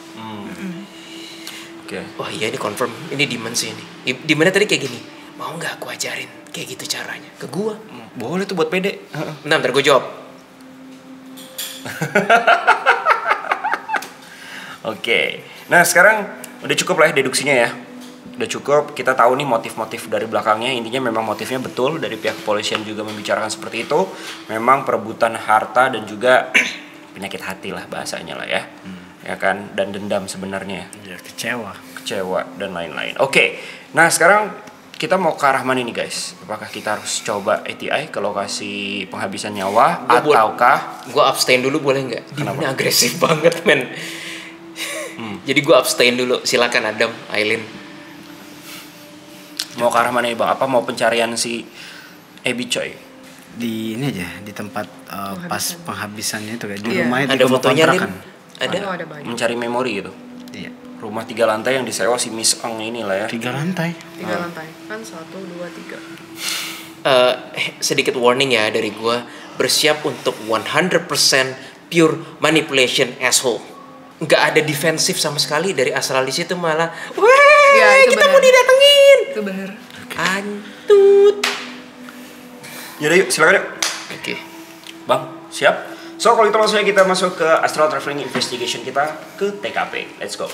Oke. Wah iya ini confirm, ini Demon sih ini. Dimana tadi kayak gini, mau nggak aku ajarin kayak gitu caranya ke gua? Boleh tuh buat pede. Bentar gue jawab. Oke. Nah sekarang udah cukup lah ya deduksinya ya. Udah cukup, kita tahu nih motif-motif dari belakangnya. Intinya memang motifnya betul, dari pihak kepolisian juga membicarakan seperti itu. Memang perebutan harta dan juga penyakit hati lah bahasanya lah ya. Ya kan, dan dendam sebenarnya. Ya kecewa. Kecewa dan lain-lain. Oke. Nah sekarang kita mau ke arah mana nih guys? Apakah kita harus coba ATI ke lokasi penghabisan nyawa ataukah Gue abstain dulu boleh nggak? Demonnya agresif banget men. Jadi gue abstain dulu. Silakan Adam, Aileen. mau ke arah mana nih bang? Apa mau pencarian si Ebi Coy? Di ini aja, di tempat pas penghabisannya itu kayak di Iya. rumahnya di Ada rumah fotonya Lin? kontrakan. Ada. Oh, ada banyak. Mencari memori gitu. Iya. Rumah 3 lantai yang disewa si Miss Eng ini lah ya. 3 lantai. 3 lantai. Kan 1, 2, 3. Sedikit warning ya dari gue, bersiap untuk 100% pure manipulation asshole. Nggak ada defensif sama sekali dari Astralis itu, malah wah Ya, itu kita bener. mau didatengin Itu bener. antut. Yaudah yuk silakan yuk. Oke. Bang, siap? So kalau itu langsung aja kita masuk ke Astral Traveling Investigation kita ke TKP. Let's go.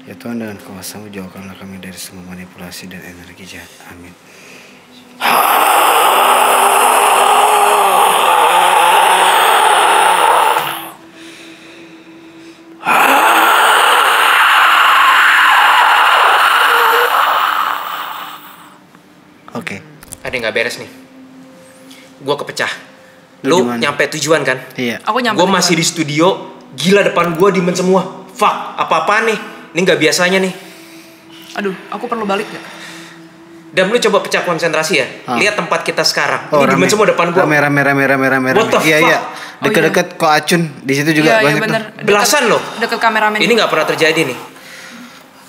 Ya Tuhan, dengan kuasa-Mu jauhkanlah kami dari semua manipulasi dan energi jahat. Amin. Oke. Ada yang nggak beres nih. Gue kepecah. Lu Lu gimana? nyampe tujuan kan? Iya. Aku nyampe. Gue masih di studio. Gila, depan gue dimen semua. Fuck, apa-apaan nih? Ini nggak biasanya nih. Aduh, aku perlu balik gak? Dan lu coba pecah konsentrasi ya. Ah. Lihat tempat kita sekarang. Oh, Ini dimen semua depan gue. Rame. What the Iya, fuck? iya. Deket-deket kok Acun di situ juga Iya, banyak bener. tuh. Belasan loh. Deket kameramen. Ini nggak pernah terjadi nih.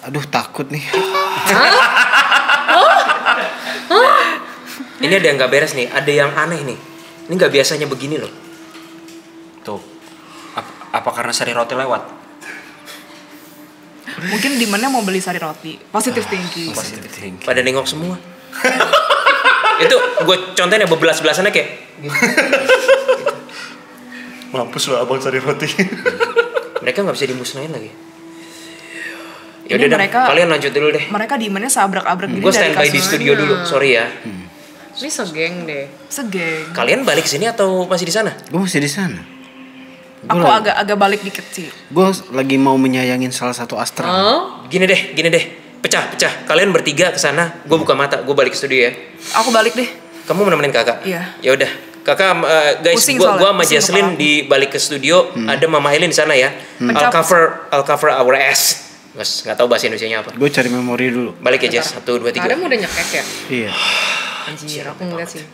Aduh, takut nih. Ini ada yang nggak beres nih. Ada yang aneh nih. Ini nggak biasanya begini loh. Tuh. Apa karena sari roti lewat? Mungkin dimana mau beli sari roti. Positive thinking. Positive thinking. Pada nengok semua. Itu gue contohnya bebelas-belasannya kayak Mampus lo abang sari roti. mereka nggak bisa dimusnahin lagi. Ya Ini udah dah, mereka- kalian lanjut dulu deh. Mereka dimannya sabrak-abrak gini Gue dari standby di kasus. studio dulu, sorry ya. Ini segeng deh. Segeng. Kalian balik sini atau masih di sana? Gue masih di sana. Aku agak balik dikit sih. Gue lagi mau menyayangin salah satu astral. Oh? Gini deh. Pecah. Kalian bertiga ke sana, gue buka mata, gue balik ke studio ya. Aku balik deh. Kamu mau nemenin kakak? Iya. Ya udah. Kakak, guys, Pusing gua soalnya, sama pusing Jaslyn kepala. di balik ke studio. Ada Mama Helen di sana ya. I'll cover our ass. Mas, nggak tahu bahasa Indonesianya apa. Gue cari memori dulu. Balik ya Jas, 1, 2, 3. Kadang udah nyekek ya? Iya. Anjir, aku ngeliat sih.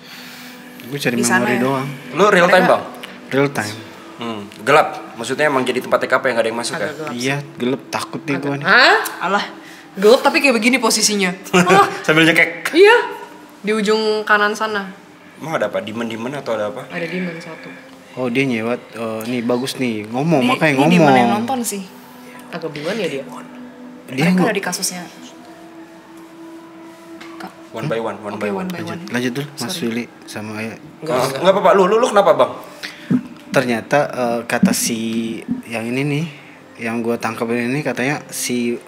Gue cari Di sana memori ya? doang. Lu real time bang? Real time. Gelap. Maksudnya emang jadi tempat TKP yang gak ada yang masuk ya? Agak gelap. Iya, gelap, takut nih gue nih. Hah? Alah. Gelap tapi kayak begini posisinya. Oh, Sambil nyekek. Iya. Di ujung kanan sana. Emang ada apa? Demon atau ada apa? Ada demon satu. Oh dia nyewat, nih bagus nih ngomong makanya Ini ngomong. di mana yang nonton sih? Agak duluan ya dia. Dia Mereka ngo- ada di kasusnya. Kak. One by one, Oke, one by one. lanjut dulu Mas Sorry. Willy sama Ayah. Enggak apa-apa. Lu kenapa, Bang? Ternyata kata si yang ini nih, yang gue tangkap ini katanya si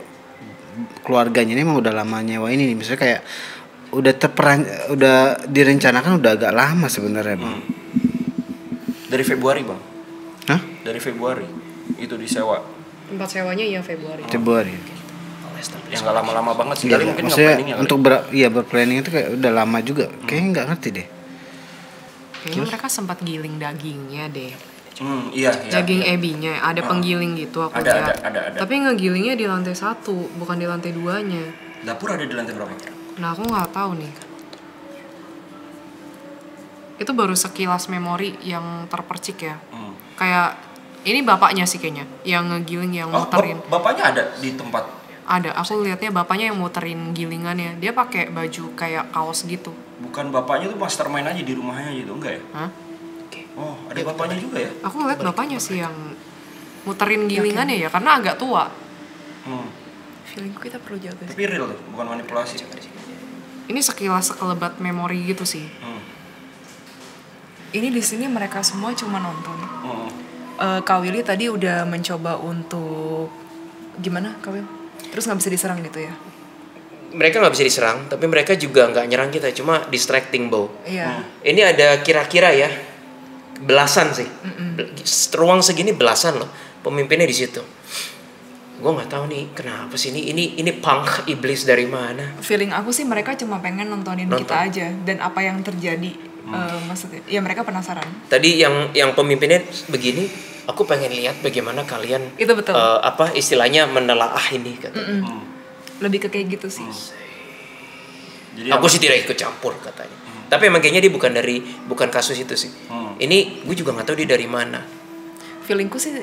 keluarganya ini emang udah lama nyewa ini nih, misalnya kayak udah direncanakan udah agak lama sebenarnya bang. Dari Februari, Bang. Hah? Dari Februari itu disewa. Tempat sewanya iya Februari. Februari. Yang nggak lama-lama banget sih. Iya, Kali mungkin maksudnya nge-planning ya kali. untuk berplanning itu kayak udah lama juga. Kayaknya nggak ngerti deh. Kayaknya mereka sempat giling dagingnya deh. Iya. Daging ebinya ada penggiling gitu aku Ada, lihat. ada. Tapi ngegilingnya di lantai 1, bukan di lantai 2-nya. Dapur ada di lantai berapa? Nah aku nggak tahu nih. Itu baru sekilas memori yang terpercik ya. Kayak ini bapaknya sih kayaknya yang ngegiling, yang Oh, muterin. bapaknya ada di tempat. Ada, aku lihatnya bapaknya yang muterin gilingannya. Dia pakai baju kayak kaos gitu. Bukan bapaknya tuh mastermind aja di rumahnya gitu, enggak ya? Hah? Oh, ada bapaknya juga ya? Aku ngeliat bapaknya sih yang muterin gilingannya ya, karena agak tua. Feelingku kita perlu jaga sih. Tapi real tuh, bukan manipulasi. Ini sekilas sekelebat memori gitu sih. Ini di sini mereka semua cuma nonton. Kak Willy tadi udah mencoba untuk gimana Kak Will? Terus nggak bisa diserang gitu ya? Mereka nggak bisa diserang, tapi mereka juga nggak nyerang kita, cuma distracting bow. Iya. Ini ada kira-kira ya belasan sih, ruang segini belasan loh, pemimpinnya di situ. Gue nggak tahu nih kenapa sih ini punk iblis dari mana. Feeling aku sih mereka cuma pengen nontonin Nonton. kita aja dan apa yang terjadi. Maksudnya, ya mereka penasaran. Tadi yang pemimpinnya begini, aku pengen lihat bagaimana kalian Itu betul. apa istilahnya menelaah ini katanya. Lebih ke kayak gitu sih. Jadi Aku sih tidak ikut campur katanya. Tapi emang kayaknya dia bukan kasus itu sih. Ini gue juga nggak tahu dia dari mana. Feelingku sih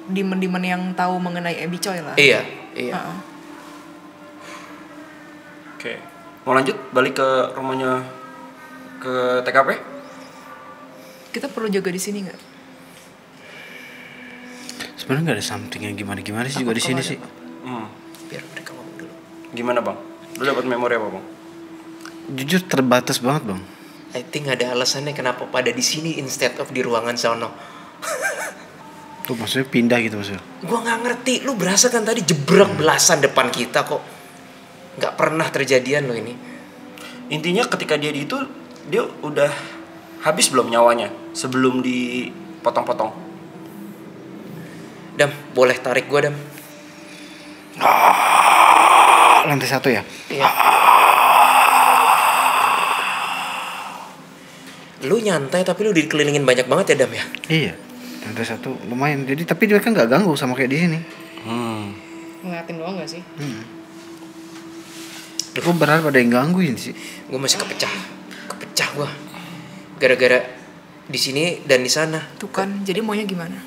demon-demon yang tahu mengenai Abby Choi lah. Iya. Heeh. Oke. Mau lanjut balik ke rumahnya ke TKP? Kita perlu jaga di sini nggak? Sebenarnya nggak ada something yang gimana sih juga di sini sih. Biar mereka ngomong dulu. Gimana, Bang? Lu dapat memori apa, Bang? Jujur terbatas banget bang. I think ada alasannya kenapa pada di sini instead of di ruangan sono. Tuh maksudnya pindah gitu maksudnya. Gua nggak ngerti, lu berasa kan tadi jebrak belasan depan kita kok. Nggak pernah terjadian lo ini. Intinya ketika dia di itu, dia udah habis belum nyawanya sebelum dipotong-potong? Dam, boleh tarik gua, Dam? Lantai 1 ya? Iya. Lu nyantai tapi lu dikelilingin banyak banget ya, Dam ya? Iya. Lantai 1 lumayan. Jadi tapi mereka nggak ganggu sama kayak di sini. Ngeliatin doang gak sih? Aku berharap ada yang gangguin sih. Gua masih kepecah gua. Gara-gara di sini dan di sana. Tuh kan, jadi maunya gimana?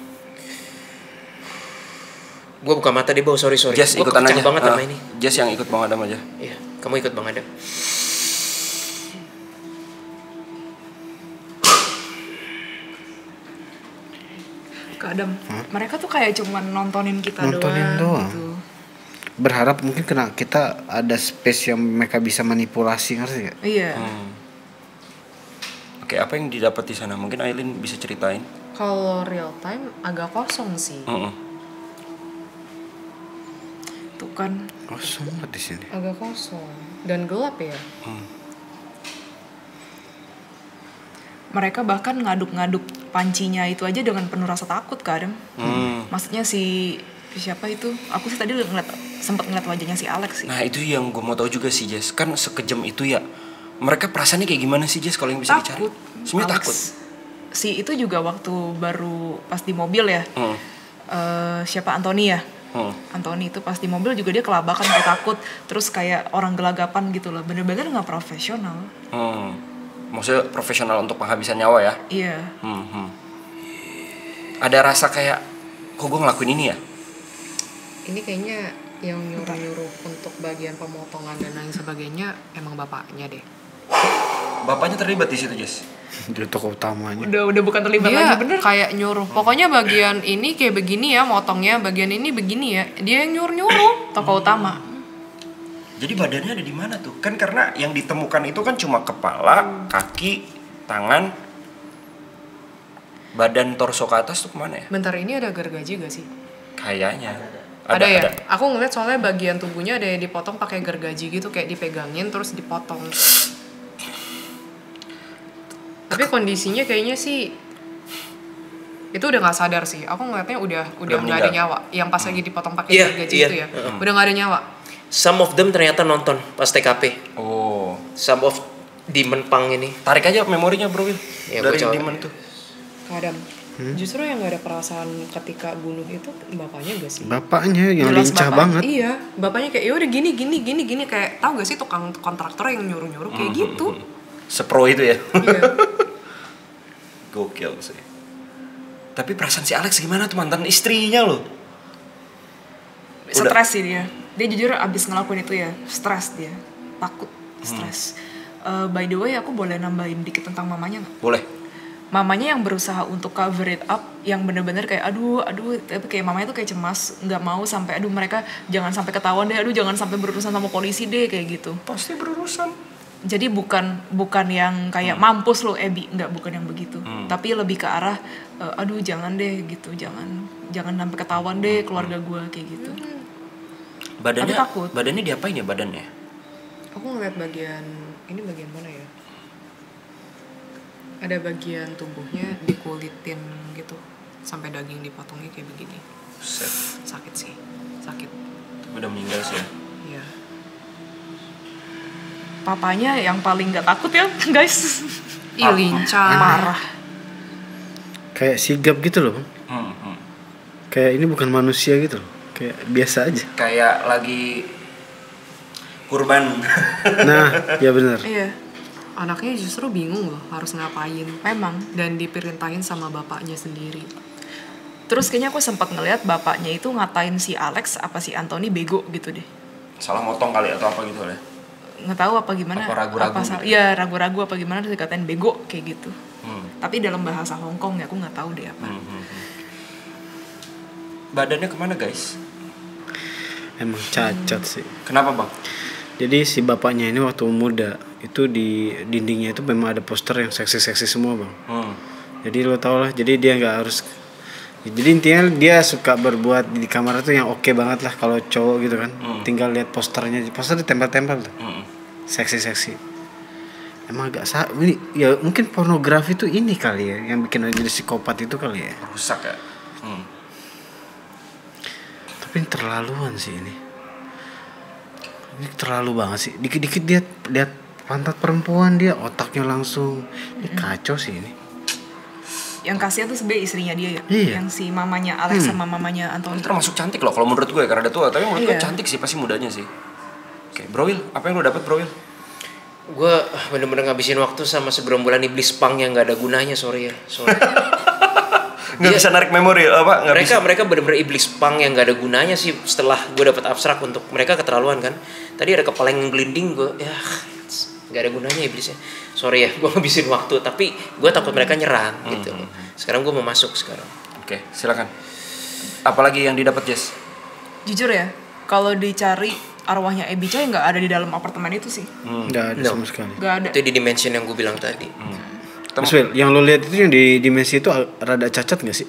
Gua buka mata di bawah, sorry. Jess Gua ikutan kepecah aja. banget sama ini. Jess yang ikut Bang Adam aja. Iya, kamu ikut Bang Adam. Kak Adam, mereka tuh kayak cuman nontonin kita Nontonin doang. gitu. Berharap mungkin kena kita ada space yang mereka bisa manipulasi, ngerti gak? Iya. Oke, apa yang didapat di sana? Mungkin Aileen bisa ceritain. Kalau real time agak kosong sih. Tuh kan. Kosong banget di sini. Agak kosong dan gelap ya. Mereka bahkan ngaduk-ngaduk pancinya itu aja dengan penuh rasa takut Kak Adam. Maksudnya siapa itu? Aku sih tadi sempat ngeliat wajahnya si Alex sih. Nah, itu yang gue mau tahu juga sih, Jess. Kan sekejam itu ya. Mereka perasaannya kayak gimana sih, Jess, kalau yang bisa dicari? Takut. Sebenarnya Alex. takut. Si itu juga waktu baru pas di mobil ya. Siapa Anthony ya? Anthony itu pas di mobil juga dia kelabakan kayak takut, terus kayak orang gelagapan gitu loh. Bener-bener nggak profesional. Maksudnya profesional untuk penghabisan nyawa ya? Iya. Ada rasa kayak, kok gue ngelakuin ini ya? Ini kayaknya yang nyuruh-nyuruh untuk bagian pemotongan dan lain sebagainya emang bapaknya deh. bapaknya terlibat di situ, Jess. Dia tokoh utamanya. Udah bukan terlibat Dia lagi, bener. kayak nyuruh. Pokoknya bagian ini kayak begini ya motongnya, bagian ini begini ya. Dia yang nyuruh tokoh utama. Jadi badannya ada di mana tuh? Kan karena yang ditemukan itu kan cuma kepala, kaki, tangan, badan torso ke atas tuh kemana ya? Bentar, ini ada gergaji gak sih? Kayaknya. Ada ya? Aku ngeliat soalnya bagian tubuhnya ada yang dipotong pakai gergaji gitu, kayak dipegangin terus dipotong. Tapi kondisinya kayaknya sih itu udah nggak sadar sih. Aku ngeliatnya udah nggak ada meninggal. nyawa. Yang pas lagi dipotong pakai Iya, gergaji iya. itu ya, udah nggak ada nyawa. Some of them ternyata nonton pas TKP. Oh. Some of Demon Pang ini. Tarik aja memorinya, Bro Will. Ya, Dari gua coba. Demon tuh. Kadang justru yang nggak ada perasaan ketika bunuh itu bapaknya gak sih? Bapaknya yang Jelas lincah bapak. banget. Iya, bapaknya kayak ya udah gini kayak tahu gak sih tukang kontraktor yang nyuruh kayak gitu. Sepro itu ya. Iya. Gokil sih. Tapi perasaan si Alex gimana tuh, mantan istrinya loh? Stres sih dia. Dia jujur abis ngelakuin itu ya, stres dia. Takut, stres. By the way, aku boleh nambahin dikit tentang mamanya nggak? Boleh. Mamanya yang berusaha untuk cover it up, yang bener-bener kayak aduh, tapi kayak mamanya tuh kayak cemas, nggak mau sampai aduh mereka jangan sampai ketahuan deh, aduh jangan sampai berurusan sama polisi deh kayak gitu. Pasti berurusan. Jadi bukan yang kayak mampus lo Ebi, nggak, bukan yang begitu. Tapi lebih ke arah aduh jangan deh gitu, jangan sampai ketahuan deh keluarga gue kayak gitu. Badannya, Tapi takut. badannya diapain ya badannya? Aku ngeliat bagian ini bagian mana ya? Ada bagian tubuhnya dikulitin gitu sampai daging dipotongnya kayak begini. Set. Sakit sih, sakit. Tapi udah meninggal sih ya. Iya. Papanya yang paling nggak takut ya guys. Ih, lincah. Parah. Kayak sigap gitu loh, Bang. Kayak ini bukan manusia gitu loh. Kayak biasa aja. Kayak lagi kurban. Nah, ya benar. Iya, Anaknya justru bingung loh harus ngapain. memang. Dan diperintahin sama bapaknya sendiri. Terus kayaknya aku sempat ngeliat bapaknya itu ngatain si Alex apa si Anthony bego gitu deh. Salah motong kali atau apa gitu ya. Nggak tahu apa gimana. Apa ragu-ragu gitu? Iya, ragu-ragu apa gimana terus dikatain bego kayak gitu. Tapi dalam bahasa Hong Kong ya aku nggak tahu deh apa. Badannya kemana guys? Emang cacat sih. Kenapa bang? Jadi si bapaknya ini waktu muda itu di dindingnya itu memang ada poster yang seksi-seksi semua, Bang. Jadi lo tau lah, jadi dia nggak harus. Jadi intinya dia suka berbuat di kamar itu yang oke banget lah kalau cowok gitu kan. Tinggal lihat posternya, poster ditempel-tempel tuh. Seksi-seksi. Emang agak ini ya mungkin pornografi itu ini kali ya yang bikin jadi psikopat itu kali ya. Rusak ya. Tapi ini terlaluan sih ini. Ini terlalu banget sih. Dikit-dikit dia lihat pantat perempuan dia otaknya langsung. Ini kacau sih ini. Yang kasihan tuh sebenarnya istrinya dia ya. Iya. Yang si mamanya Alex sama mamanya Anthony. Termasuk cantik loh kalau menurut gue karena dia tua. Tapi menurut gue Iya. cantik sih pasti mudanya sih. Oke, Bro Will, apa yang lo dapet Bro Will? Gue bener-bener ngabisin waktu sama segerombolan iblis pang yang gak ada gunanya, sorry ya. Sorry. Nggak bisa narik memori apa? Nggak bisa. mereka bener-bener iblis pang yang gak ada gunanya sih. Setelah gue dapet abstrak untuk mereka keterlaluan kan. Tadi ada kepala yang gelinding gue, ya gak ada gunanya iblisnya. Sorry ya, gue ngabisin waktu. Tapi gue takut mereka nyerang gitu. Sekarang gue mau masuk sekarang. Oke, silakan. Apalagi yang didapat Jess? Jujur ya, kalau dicari arwahnya Abby Choi nggak ada di dalam apartemen itu sih. Nggak ada No. sama sekali. Nggak ada. Itu di dimension yang gue bilang tadi. Mas Will, yang lo lihat itu yang di dimensi itu rada cacat nggak sih?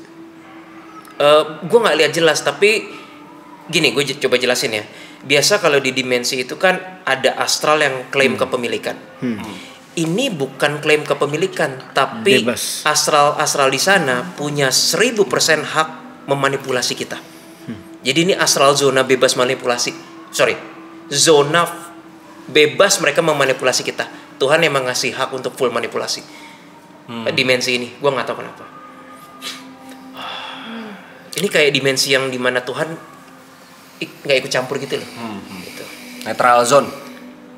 Gue nggak lihat jelas, tapi gini, gue coba jelasin ya. Biasa kalau di dimensi itu kan ada astral yang klaim kepemilikan. Ini bukan klaim kepemilikan, tapi Bebas. astral di sana punya 1000% hak memanipulasi kita. Jadi ini astral zona bebas manipulasi. Zona bebas mereka memanipulasi kita. Tuhan emang ngasih hak untuk full manipulasi. Dimensi ini, gue nggak tahu kenapa. Ini kayak dimensi yang dimana Tuhan nggak ikut campur gitu loh. Gitu. Netral zone.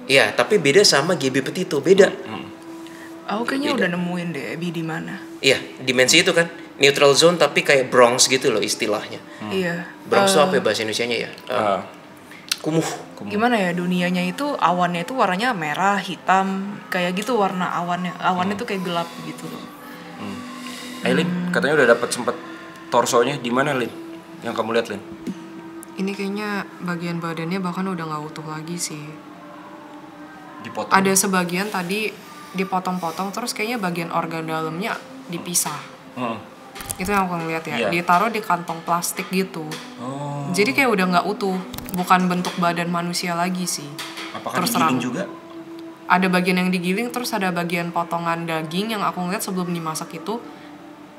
Iya, tapi beda sama GB Petito, beda. Aku kayaknya udah nemuin deh Abby di mana. Iya, dimensi itu kan neutral zone tapi kayak Bronx gitu loh istilahnya. Iya. Bronx itu apa ya bahasa Indonesianya ya? Kumuh. Gimana ya, dunianya itu awannya itu warnanya merah, hitam, kayak gitu warna awannya. Awannya tuh kayak gelap gitu loh. Lin, katanya udah dapat sempet torsonya di mana, Lin? Yang kamu lihat, Lin? Ini kayaknya bagian badannya bahkan udah nggak utuh lagi sih. Dipotong. Ada sebagian tadi dipotong-potong, terus kayaknya bagian organ dalamnya dipisah. Itu yang aku ngeliat ya. Iya. Ditaruh di kantong plastik gitu. Oh. Jadi kayak udah nggak utuh, bukan bentuk badan manusia lagi sih. Apakah Terus digiling terang. juga? Ada bagian yang digiling, terus ada bagian potongan daging yang aku ngeliat sebelum dimasak itu.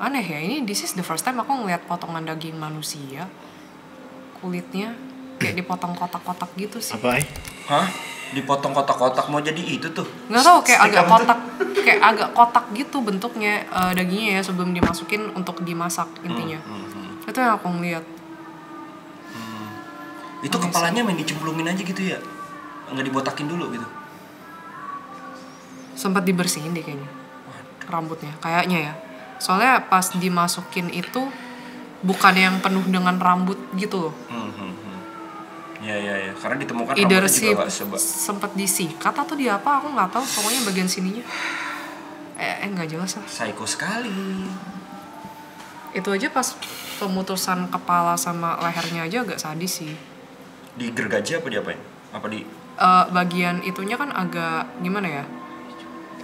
Aneh ya, ini this is the first time aku ngeliat potongan daging manusia. Kulitnya kayak dipotong kotak-kotak gitu sih. Apa? Hah? Dipotong kotak-kotak mau jadi itu tuh? Nggak tahu, kayak Steak agak apa tuh? kotak, kayak agak kotak gitu bentuknya dagingnya ya sebelum dimasukin untuk dimasak intinya. Itu yang aku ngeliat. Itu kepalanya main dicemplungin aja gitu ya? Nggak dibotakin dulu gitu? Sempat dibersihin deh kayaknya rambutnya, kayaknya ya. Soalnya pas dimasukin itu bukan yang penuh dengan rambut gitu loh. Ya. Karena ditemukan Either rambutnya sih juga nggak sempat disikat atau di apa, aku nggak tahu. Pokoknya bagian sininya nggak jelas lah. psycho sekali. Itu aja pas pemutusan kepala sama lehernya aja agak sadis sih. Digergaji apa diapain? Apa di... Bagian itunya kan agak gimana ya?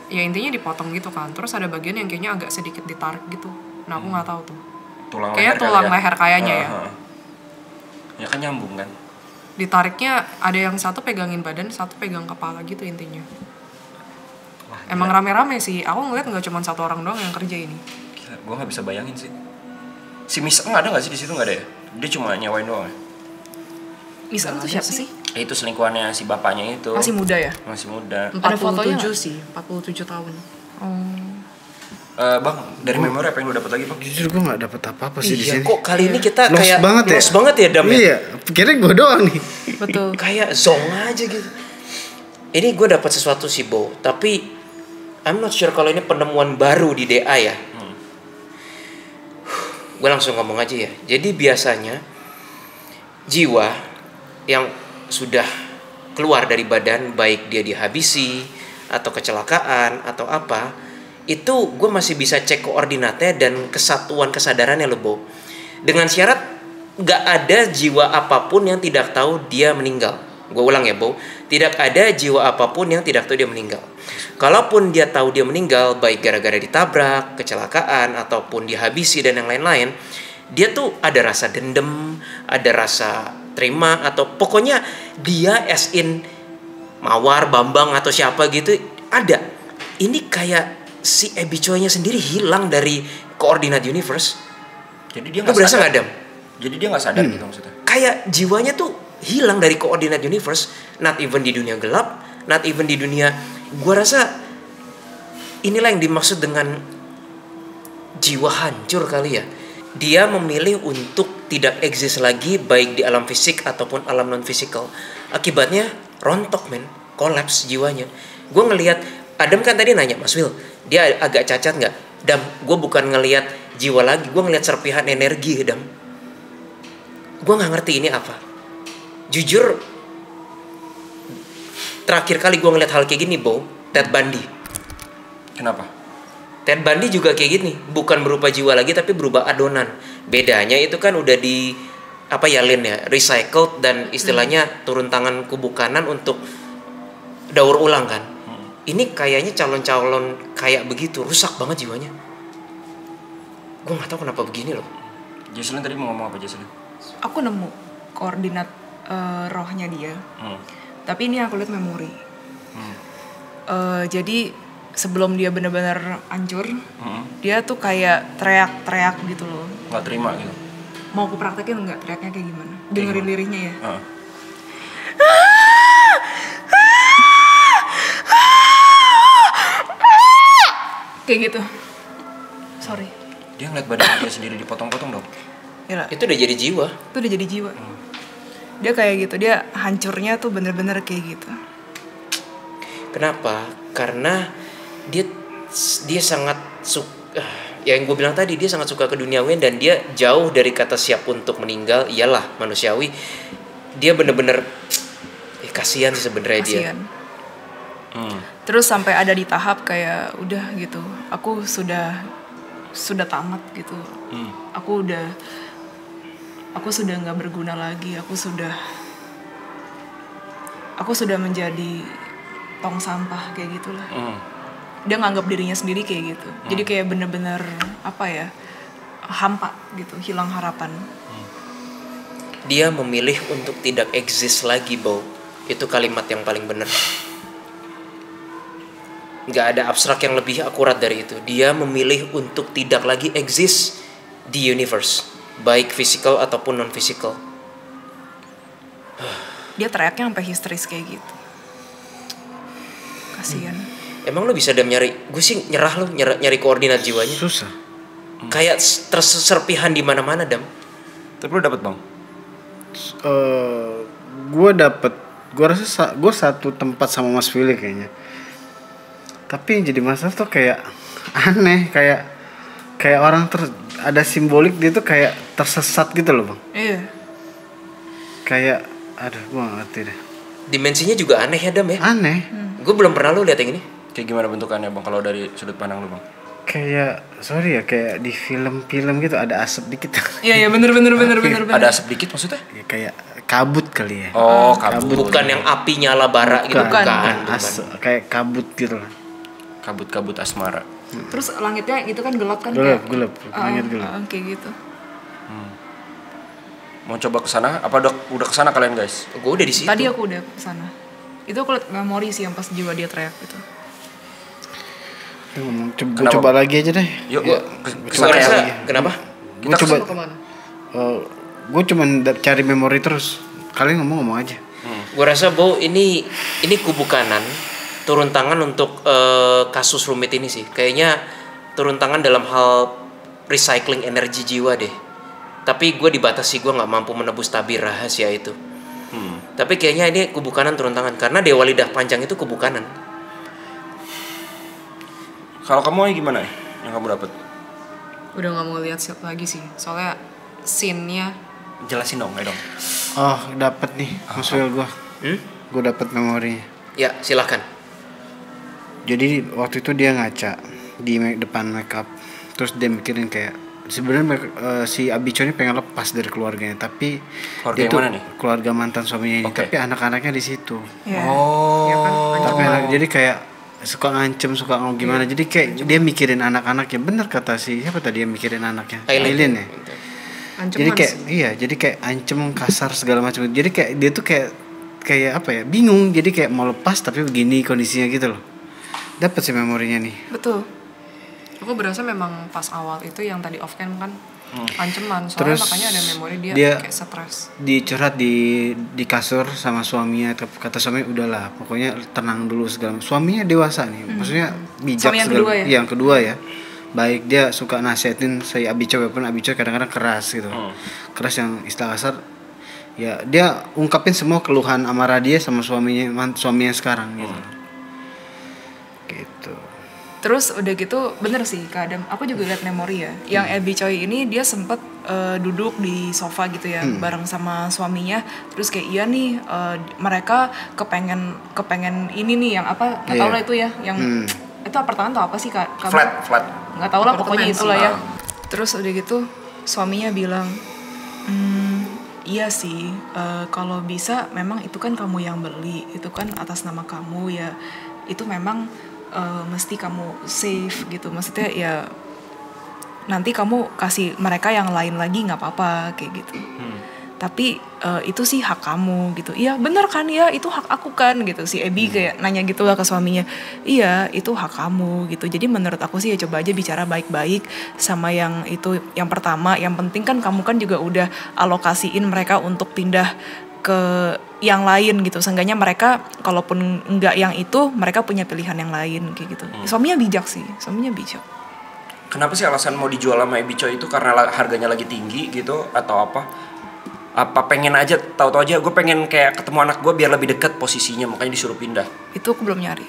Ya intinya dipotong gitu kan. Terus ada bagian yang kayaknya agak sedikit ditarik gitu. Nah aku nggak tahu tuh. tulang Kayaknya leher tulang kali leher kayaknya ya. Ya kan nyambung kan. Ditariknya ada yang satu pegangin badan, satu pegang kepala gitu intinya. Wah, Emang rame-rame sih. Aku ngeliat nggak cuma satu orang doang yang kerja ini. Gue nggak bisa bayangin sih. Si Miss Eng ada nggak sih di situ, nggak ada ya? Dia cuma nyawain doang ya. Misal Nggak tuh ada siapa sih. sih? Itu selingkuhannya si bapaknya itu. Masih muda ya? Masih muda. Ada fotonya 47 nggak? sih, 47 tahun. Bang, dari memori apa yang lu dapat lagi, Bang? Jujur gue nggak dapet apa-apa sih di Iya, sini. kok kali ini kita Lost kayak banget ya? lost banget ya, Dam ya? Iya, kira gue doang nih. Betul. Kayak zong aja gitu. Ini gue dapat sesuatu sih, Bo, tapi I'm not sure kalau ini penemuan baru di DA ya. Gue langsung ngomong aja ya. Jadi biasanya jiwa yang sudah keluar dari badan, baik dia dihabisi atau kecelakaan atau apa, itu gue masih bisa cek koordinatnya dan kesatuan kesadarannya loh, Bo. Dengan syarat gak ada jiwa apapun yang tidak tahu dia meninggal. Gue ulang ya, Bo. Tidak ada jiwa apapun yang tidak tahu dia meninggal. Kalaupun dia tahu dia meninggal, baik gara-gara ditabrak, kecelakaan, ataupun dihabisi dan yang lain-lain, dia tuh ada rasa dendam, ada rasa terima, atau pokoknya dia as in Mawar, Bambang, atau siapa gitu, ada. Ini kayak si Ebicoynya sendiri hilang dari koordinat universe. Jadi dia Lu nggak berasa sadar. nggak, Dam? Jadi dia nggak sadar gitu maksudnya. Kayak jiwanya tuh hilang dari koordinat universe, not even di dunia gelap, not even di dunia. Gua rasa inilah yang dimaksud dengan jiwa hancur kali ya. Dia memilih untuk tidak eksis lagi baik di alam fisik ataupun alam non fisikal. Akibatnya rontok, men, kolaps jiwanya. Gue ngelihat Adam kan tadi nanya, Mas Will, dia agak cacat nggak? Dam, gue bukan ngelihat jiwa lagi, gue ngelihat serpihan energi, Dam. Gue nggak ngerti ini apa. Jujur, terakhir kali gue ngeliat hal kayak gini, Bo, Ted Bundy. Kenapa? Ted Bundy juga kayak gini, bukan berupa jiwa lagi tapi berubah adonan. Bedanya itu kan udah di apa ya, Lin ya, recycled dan istilahnya turun tangan kubu kanan untuk daur ulang kan. Ini kayaknya calon-calon kayak begitu, rusak banget jiwanya. Gue nggak tahu kenapa begini loh. Jesselyn tadi mau ngomong apa, Jesselyn? Aku nemu koordinat rohnya dia. Tapi ini aku lihat memori. Jadi sebelum dia benar-benar hancur, dia tuh kayak teriak-teriak gitu loh. Nggak terima gitu. Mau aku praktekin nggak teriaknya kayak gimana? Dengerin liriknya ya. Kayak gitu. Sorry. Dia ngeliat badan dia sendiri dipotong-potong dong. Gila. Itu udah jadi jiwa. Itu udah jadi jiwa. Dia kayak gitu. Dia hancurnya tuh bener-bener kayak gitu. Kenapa? Karena dia sangat suka, yang gue bilang tadi, dia sangat suka keduniawian dan dia jauh dari kata siap untuk meninggal. Iyalah manusiawi. Dia bener-bener Kasihan sih sebenarnya dia. Kasian. Terus sampai ada di tahap kayak udah gitu, aku sudah tamat gitu. Aku sudah nggak berguna lagi. Aku sudah menjadi tong sampah kayak gitulah. Dia nganggap dirinya sendiri kayak gitu. Jadi kayak bener-bener apa ya, hampa gitu, hilang harapan. Dia memilih untuk tidak eksis lagi, Bo. Itu kalimat yang paling benar. Nggak ada abstrak yang lebih akurat dari itu. Dia memilih untuk tidak lagi eksis di universe, baik physical ataupun non physical. Dia teriaknya sampai histeris kayak gitu. Kasian. Emang lo bisa nyari? Gue sih nyerah lo nyari koordinat jiwanya. Susah. Kayak terserpihan di mana-mana, Dam. Tapi lo dapet bang? Gue rasa gue satu tempat sama Mas Willy kayaknya. Tapi yang jadi masalah tuh kayak aneh, kayak orang ada simbolik dia tuh kayak tersesat gitu loh bang. Iya. Kayak aduh gue gak ngerti deh. Dimensinya juga aneh ya, Dam ya. Aneh. Gue belum pernah lo lihat yang ini. Kayak gimana bentukannya bang kalau dari sudut pandang lo bang? Kayak kayak di film-film gitu ada asap dikit. Iya bener. Ada asap dikit maksudnya? Ya, kayak kabut kali ya. Oh kabut. Bukan yang api nyala bara gitu, Bukan. Kayak kabut gitu lah. Kabut-kabut asmara. Terus langitnya itu kan gelap kan? Gelap. Langit gelap. kayak gitu. Mau coba kesana? Apa udah kesana kalian guys? Gue udah di situ. Tadi aku udah kesana. Itu aku liat memori sih yang pas jiwa dia teriak gitu. Coba lagi aja deh. Yuk, Gue kesana rasa ya. kenapa? Gue coba. Kemana? Gue cuma cari memori terus. Kalian ngomong aja. Gue rasa Bo ini kubu kanan turun tangan untuk kasus rumit ini sih. Kayaknya turun tangan dalam hal recycling energi jiwa deh. Tapi gue dibatasi, gue nggak mampu menebus tabir rahasia itu. Tapi kayaknya ini kubu kanan turun tangan karena Dewa Lidah Panjang itu kubu kanan. Kalau kamu gimana yang kamu dapat? Udah nggak mau lihat lagi sih, soalnya scene-nya. Jelasin dong, ayo dong. Oh dapat nih Mas Will gue. Gue dapat memorinya. Ya silahkan. Jadi waktu itu dia ngaca di depan makeup, terus dia mikirin kayak sebenarnya si Abicho ini pengen lepas dari keluarganya, tapi Keluarga dia yang tuh mana nih? keluarga mantan suaminya ini, Oke. tapi anak-anaknya di situ. Iya. Ya kan? Tapi jadi kayak suka ngancem, suka ngomong gimana, jadi kayak dia mikirin anak-anaknya. Bener kata si siapa tadi yang mikirin anaknya? Aileen ya. Ancaman Jadi kayak sih. jadi kayak ancem, kasar segala macam. Jadi kayak dia tuh kayak apa ya, bingung. Jadi kayak mau lepas tapi begini kondisinya gitu loh. Dapat sih memorinya nih. Betul. Aku berasa memang pas awal itu yang tadi off cam kan ancaman, soalnya Terus makanya ada memori dia kayak stres. Dicurhat di kasur sama suaminya, kata suami udahlah pokoknya tenang dulu segala. Suaminya dewasa nih, maksudnya bijak. Suami yang segala. kedua ya? Yang kedua ya, baik, dia suka nasihatin saya Abicho, walaupun Abicho kadang-kadang keras gitu, keras yang istilah kasar. Ya dia ungkapin semua keluhan amarah dia sama suaminya sekarang gitu. Gitu. Terus udah gitu bener sih Kak Adam, aku juga liat memori ya. Yang Abby Choi ini dia sempet duduk di sofa gitu ya bareng sama suaminya. Terus kayak iya nih mereka kepengen ini nih yang apa nggak tahu lah itu ya, yang itu apartemen atau apa sih Kak? Flat. Nggak tahu lah pokoknya Apartemen itulah sih. ya. Terus udah gitu suaminya bilang iya sih kalau bisa memang itu kan kamu yang beli, itu kan atas nama kamu ya, itu memang mesti kamu save gitu, maksudnya ya nanti kamu kasih mereka yang lain lagi nggak apa-apa kayak gitu. Tapi itu sih hak kamu gitu. Iya benar kan ya, itu hak aku kan gitu. Si Abby kayak nanya gitu lah ke suaminya. Iya itu hak kamu gitu. Jadi menurut aku sih ya coba aja bicara baik-baik sama yang itu. Yang pertama, yang penting kan kamu kan juga udah alokasiin mereka untuk pindah ke yang lain gitu. Seenggaknya mereka kalaupun enggak yang itu, mereka punya pilihan yang lain kayak gitu. Suaminya bijak sih, suaminya bijak. Kenapa sih alasan mau dijual sama Abicho itu karena harganya lagi tinggi gitu atau apa? Apa pengen aja, tahu-tahu aja gue pengen kayak ketemu anak gue biar lebih dekat posisinya, makanya disuruh pindah. Itu aku belum nyari.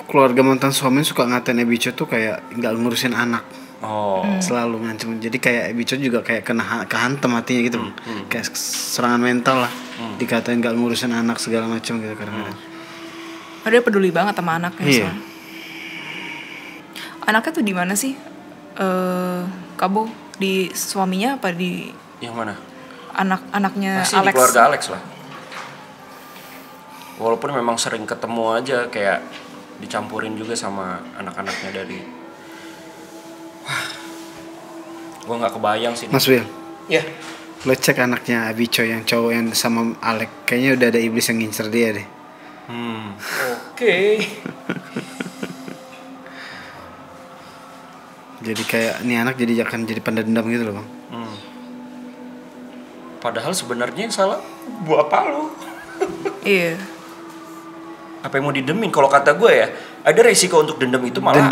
Keluarga mantan suami suka ngatain Abicho tuh kayak nggak ngurusin anak. Oh. Selalu ngancem. Jadi kayak Ebi Choi juga kayak kehantem hatinya gitu. Kayak serangan mental lah. Dikatain gak ngurusin anak segala macam gitu kadang-kadang. Dia peduli banget sama anaknya. Iya. soalnya. Anaknya tuh di mana sih? Kabo di suaminya apa di Yang mana? anaknya Pasti Alex? di keluarga Alex lah. Walaupun memang sering ketemu aja kayak dicampurin juga sama anak-anaknya dari. Wah, gue nggak kebayang sih. Mas Will, Ya. lo cek anaknya Ebi Choi yang cowok yang sama Alex. Kayaknya udah ada iblis yang ngincer dia deh. Oke. Jadi kayak nih anak jadi akan jadi pendendam gitu loh bang. Padahal sebenarnya yang salah bapak lu. Iya. Apa yang mau didemin? Kalau kata gue ya, ada resiko untuk dendam itu malah.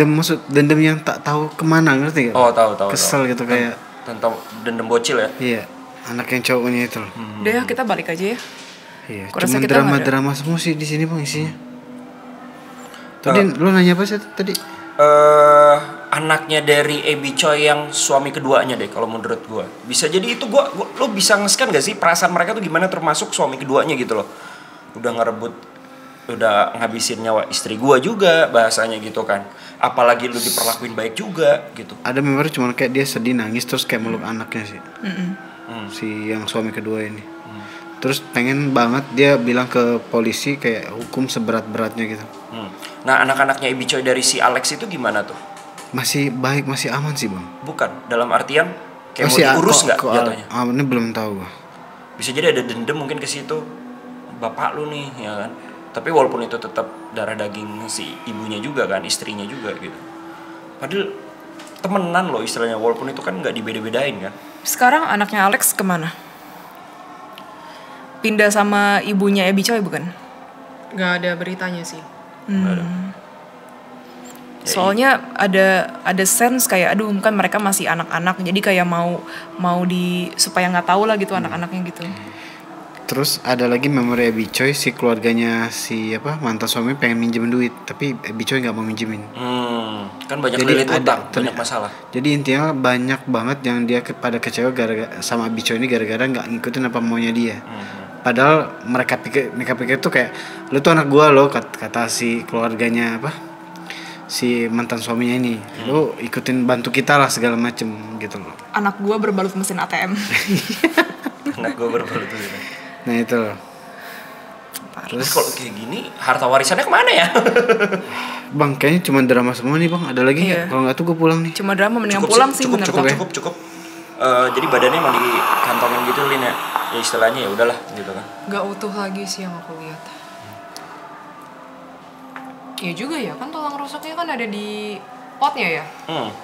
Dendam yang tak tahu kemana, ngerti gak? Oh, tahu. Kesel gitu kayak. Tentang dendam bocil ya. Iya, anak yang cowoknya itu loh. Udah ya, kita balik aja ya. Iya, Gua rasa cuma kita nggak ada. drama semua sih di sini bang isinya. Tadi lo nanya apa sih tadi? Anaknya dari Ebi Choi yang suami keduanya deh kalau menurut gue. Bisa jadi itu lo bisa nge-scan gak sih perasaan mereka tuh gimana termasuk suami keduanya gitu loh. Udah udah ngabisin nyawa istri gue juga bahasanya gitu kan. Apalagi lu diperlakuin baik juga gitu. Ada memori cuma kayak dia sedih nangis terus kayak meluk anaknya sih. Si yang suami kedua ini. Terus pengen banget dia bilang ke polisi kayak hukum seberat-beratnya gitu. Nah anak-anaknya Ebi Choi dari si Alex itu gimana tuh? Masih baik, masih aman sih bang. Bukan, dalam artian kayak Masih mau diurus nggak jatuhnya? Ini belum tahu gua. Bisa jadi ada dendam mungkin ke situ. Bapak lu nih ya kan. Tapi walaupun itu tetap darah daging si ibunya juga kan, istrinya juga gitu. Padahal temenan loh istilahnya, walaupun itu kan nggak dibeda-bedain kan. Sekarang anaknya Alex kemana? Pindah sama ibunya Ebi Choi bukan? Gak ada beritanya sih. Nggak ada. Soalnya ada sense kayak aduh kan mereka masih anak-anak jadi kayak mau di supaya nggak tahu lah gitu anak-anaknya gitu. Terus ada lagi memori Ebi Choi, si keluarganya si mantan suami pengen minjemin duit tapi Ebi Choi nggak mau minjemin. Kan banyak Jadi lilit utang, ada- banyak masalah. Jadi intinya banyak banget yang dia pada kecewa gara-gara sama Ebi Choi ini gara-gara nggak ngikutin apa maunya dia. Padahal mereka pikir tuh kayak lu tuh anak gua loh, kata si keluarganya si mantan suaminya ini, lu ikutin bantu kita lah segala macem gitu loh. Anak gua berbalut mesin ATM. Anak gue berbalut tuh. Nah itu loh. Terus kalau kayak gini harta warisannya kemana ya? Bang kayaknya cuma drama semua nih bang, ada lagi nggak? Iya. Kalau nggak tuh gue pulang nih. Cuma drama mendingan Cukup pulang sih, sih bener. cukup. Jadi badannya emang dikantongin gitu Lin ya. Ya istilahnya ya udahlah gitu kan. Gak utuh lagi sih yang aku lihat. Ya juga ya, kan tulang rusuknya kan ada di potnya ya.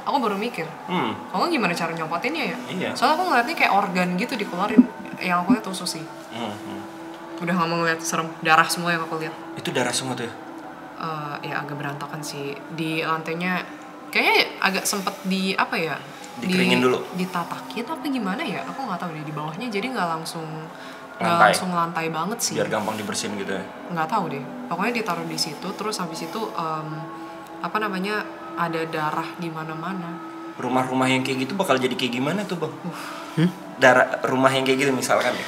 Aku baru mikir. Kalau gimana cara nyopotinnya ya? Iya. Soalnya aku ngeliatnya kayak organ gitu dikeluarin. Yang aku lihat usus sih. Udah gak mau ngeliat serem, darah semua yang aku lihat. Itu darah semua tuh ya. Ya agak berantakan sih. Di lantainya kayaknya agak sempet di apa ya? Dikeringin dulu. Ditatakin apa gimana ya? Aku nggak tahu deh di bawahnya. Jadi nggak langsung Lantai. langsung lantai banget sih. Biar gampang dibersihin gitu ya. Nggak tahu deh. Pokoknya ditaruh di situ. Terus habis itu apa namanya ada darah di mana-mana. Rumah-rumah yang kayak gitu bakal jadi kayak gimana tuh bang? Rumah yang kayak gitu misalkan ya.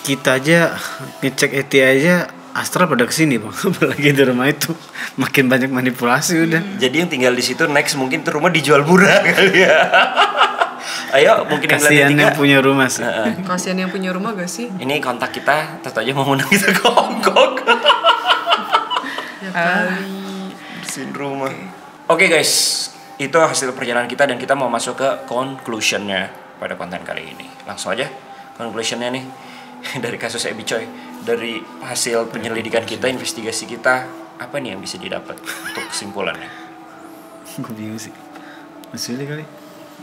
Kita aja ngecek ET aja Astra pada kesini bang, apalagi di rumah itu makin banyak manipulasi udah. Jadi yang tinggal di situ next mungkin tuh rumah dijual murah kali ya. Ayo mungkin yang Kasihan lantai yang 3. punya rumah sih. Kasian yang punya rumah gak sih? Ini kontak kita, tentu aja mau undang kita ke Hongkong. Ya kali. Bersihin rumah. Oke guys, itu hasil perjalanan kita dan kita mau masuk ke conclusionnya pada konten kali ini. Langsung aja conclusionnya nih dari kasus Ebi Choi. Dari hasil penyelidikan kita, investigasi kita, apa nih yang bisa didapat untuk kesimpulannya? Gue bingung sih. Mas Willy kali?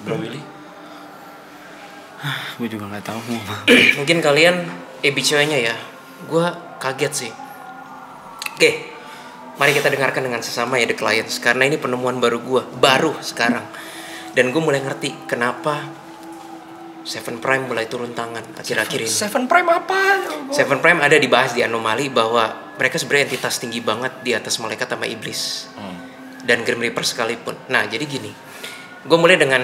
Bro Willy? Gue juga nggak tahu mau apa. Mungkin kalian Ebi Choi-nya ya. Gue kaget sih. Oke, mari kita dengarkan dengan sesama ya The Clients. Karena ini penemuan baru sekarang. Dan gue mulai ngerti kenapa Seven Prime mulai turun tangan akhir-akhir ini. Seven Prime apa? Seven Prime ada dibahas di Anomali bahwa mereka sebenarnya entitas tinggi banget di atas malaikat sama iblis. Dan Grim Reaper sekalipun. Nah, jadi gini. Gue mulai dengan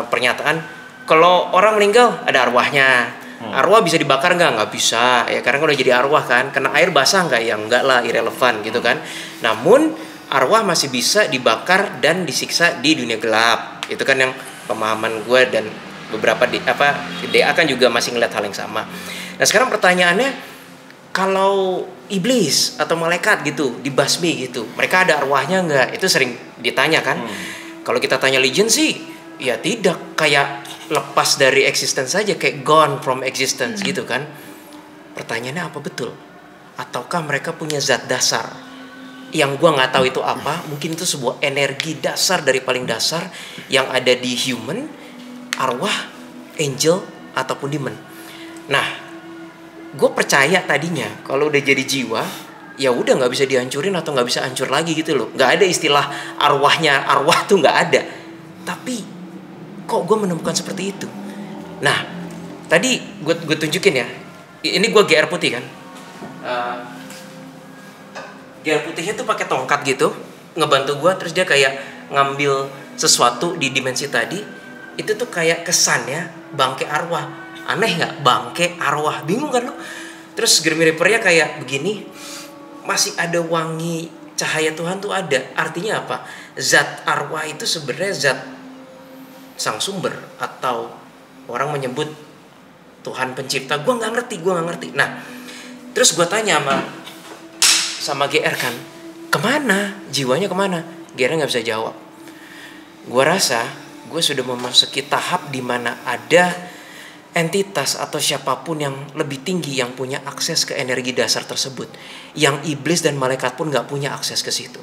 pernyataan kalau orang meninggal ada arwahnya. Arwah bisa dibakar nggak bisa ya, karena udah jadi arwah kan. Kena air basah nggak, ya nggak lah, irrelevan gitu kan. Namun arwah masih bisa dibakar dan disiksa di dunia gelap. Itu kan yang pemahaman gue, dan beberapa DA kan juga masih ngeliat hal yang sama. Nah sekarang pertanyaannya, kalau iblis atau malaikat gitu dibasmi gitu, mereka ada arwahnya nggak? Itu sering ditanya kan. Kalau kita tanya Legion sih ya tidak, kayak lepas dari existence saja, kayak gone from existence gitu kan. Pertanyaannya apa betul? Ataukah mereka punya zat dasar yang gua nggak tahu itu apa? Mungkin itu sebuah energi dasar dari paling dasar yang ada di human, arwah, angel ataupun demon. Nah, gue percaya tadinya kalau udah jadi jiwa ya udah nggak bisa dihancurin atau nggak bisa hancur lagi gitu loh. Nggak ada istilah arwah tuh nggak ada. Tapi kok gue menemukan seperti itu. Nah, tadi gue tunjukin ya. Ini gue GR putih kan. GR putihnya tuh pakai tongkat gitu, ngebantu gue. Terus dia kayak ngambil sesuatu di dimensi tadi. Itu tuh kayak kesannya bangke arwah. Aneh nggak? Bangke arwah, bingung kan lo? Terus Grim Reaper-nya kayak begini, masih ada wangi cahaya Tuhan tuh ada. Artinya apa? Zat arwah itu sebenarnya zat sang sumber, atau orang menyebut Tuhan pencipta. Gue nggak ngerti. Nah, terus gue tanya sama GR kan, kemana jiwanya, kemana? GR nggak bisa jawab. Gue rasa gue sudah memasuki tahap di mana ada entitas atau siapapun yang lebih tinggi yang punya akses ke energi dasar tersebut, yang iblis dan malaikat pun nggak punya akses ke situ.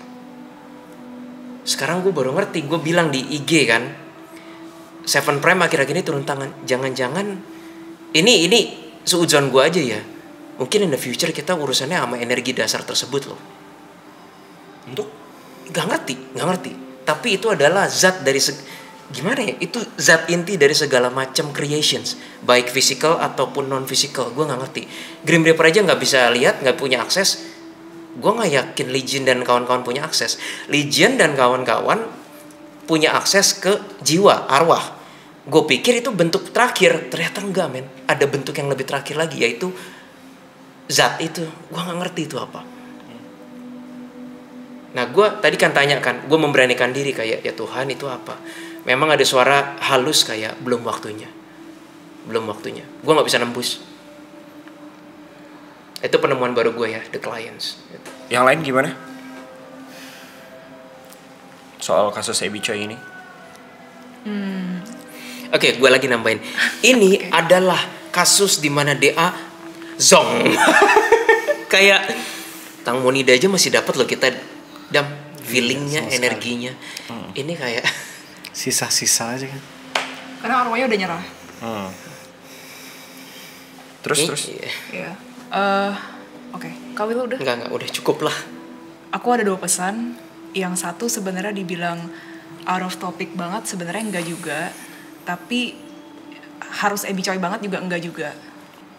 Sekarang gue baru ngerti. Gue bilang di IG kan, Seven Prime akhir-akhir ini turun tangan. Jangan-jangan ini seuzon gue aja ya, mungkin in the future kita urusannya sama energi dasar tersebut loh. Untuk nggak ngerti. Tapi itu adalah zat dari gimana ya? Itu zat inti dari segala macam creations, baik physical ataupun non physical. Gue nggak ngerti. Grim Reaper aja nggak bisa lihat, nggak punya akses. Gue nggak yakin Legion dan kawan-kawan punya akses. Legion dan kawan-kawan punya akses ke jiwa, arwah. Gue pikir itu bentuk terakhir, ternyata enggak men. Ada bentuk yang lebih terakhir lagi, yaitu zat itu. Gue nggak ngerti itu apa. Nah gue tadi kan tanya kan, gue memberanikan diri kayak, ya Tuhan itu apa? Memang ada suara halus kayak belum waktunya. Gue nggak bisa nembus. Itu penemuan baru gue ya, The Clients. Yang lain gimana? Soal kasus Abby Choi ini. Oke, gue lagi nambahin. Ini adalah kasus di mana DA zong. Kayak Tang Monida aja masih dapat loh kita feelingnya, energinya. Ini kayak Sisa-sisa aja kan. Karena arwahnya udah nyerah. Terus. Iya. Oke. Kau itu udah? Enggak, udah cukup lah. Aku ada 2 pesan. Yang satu sebenarnya dibilang out of topic banget, sebenarnya enggak juga. Tapi harus Abby Choi banget juga enggak juga.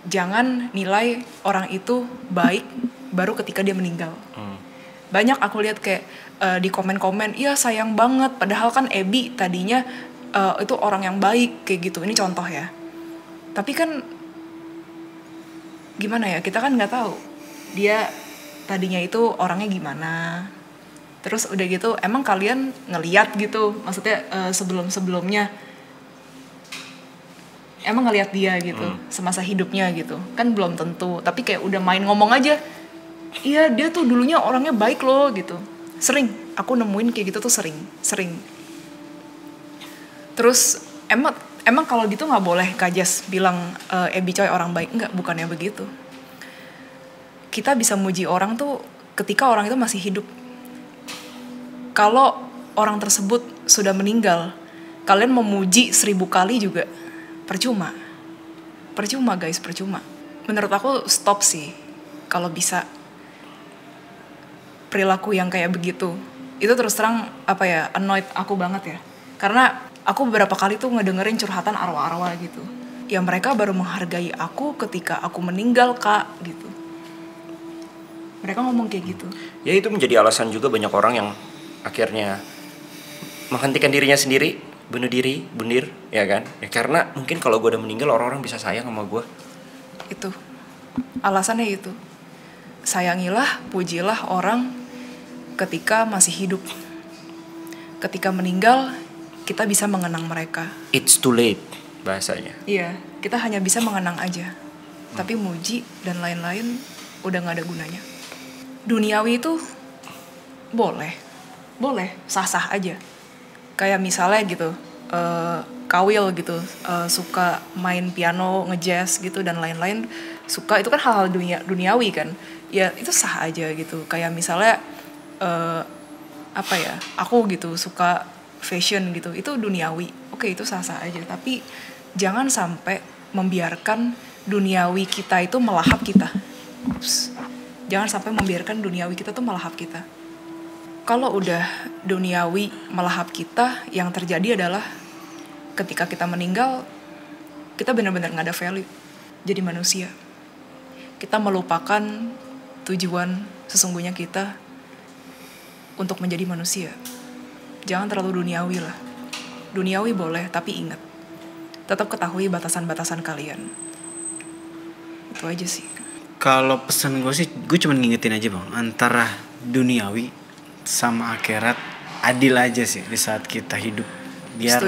Jangan nilai orang itu baik baru ketika dia meninggal. Banyak aku lihat kayak di komen-komen, iya sayang banget, padahal kan Abby tadinya itu orang yang baik kayak gitu. Ini contoh ya. Tapi kan gimana ya, kita kan nggak tahu dia tadinya itu orangnya gimana. Terus udah gitu, emang kalian ngeliat gitu, maksudnya sebelum-sebelumnya emang ngeliat dia gitu semasa hidupnya gitu, kan belum tentu. Tapi kayak udah main ngomong aja, iya dia tuh dulunya orangnya baik loh gitu. Sering aku nemuin kayak gitu tuh, sering. Terus emang kalau gitu nggak boleh Kajas bilang Abby Choi orang baik, enggak, bukannya begitu. Kita bisa muji orang tuh ketika orang itu masih hidup. Kalau orang tersebut sudah meninggal, kalian memuji 1000 kali juga percuma guys, percuma. Menurut aku stop sih kalau bisa perilaku yang kayak begitu. Itu terus terang annoyed aku banget ya. Karena aku beberapa kali tuh ngedengerin curhatan arwah-arwah gitu. Ya mereka baru menghargai aku ketika aku meninggal kak gitu. Mereka ngomong kayak gitu. Ya itu menjadi alasan juga banyak orang yang akhirnya menghentikan dirinya sendiri bunuh diri, ya kan? Ya karena mungkin kalau gue udah meninggal orang-orang bisa sayang sama gue. Itu alasannya itu. Sayangilah, pujilah orang ketika masih hidup. Ketika meninggal, kita bisa mengenang mereka. It's too late bahasanya. Iya, kita hanya bisa mengenang aja. Tapi muji dan lain-lain udah gak ada gunanya. Duniawi itu boleh, sah-sah aja. Kayak misalnya gitu, Kawil gitu, suka main piano, ngejazz gitu dan lain-lain, suka, itu kan hal-hal duniawi kan. Ya itu sah aja gitu. Kayak misalnya aku gitu suka fashion gitu, itu duniawi. Oke, itu sah-sah aja. Tapi jangan sampai membiarkan duniawi kita itu melahap kita. Jangan sampai membiarkan duniawi kita tuh melahap kita. Kalau udah duniawi melahap kita, yang terjadi adalah ketika kita meninggal, kita benar-benar gak ada value jadi manusia. Kita melupakan tujuan sesungguhnya kita untuk menjadi manusia. Jangan terlalu duniawi lah. Duniawi boleh, tapi ingat, tetap ketahui batasan-batasan kalian. Itu aja sih. Kalau pesan gue sih, gue cuma ngingetin aja bang, antara duniawi sama akhirat adil aja sih di saat kita hidup, biar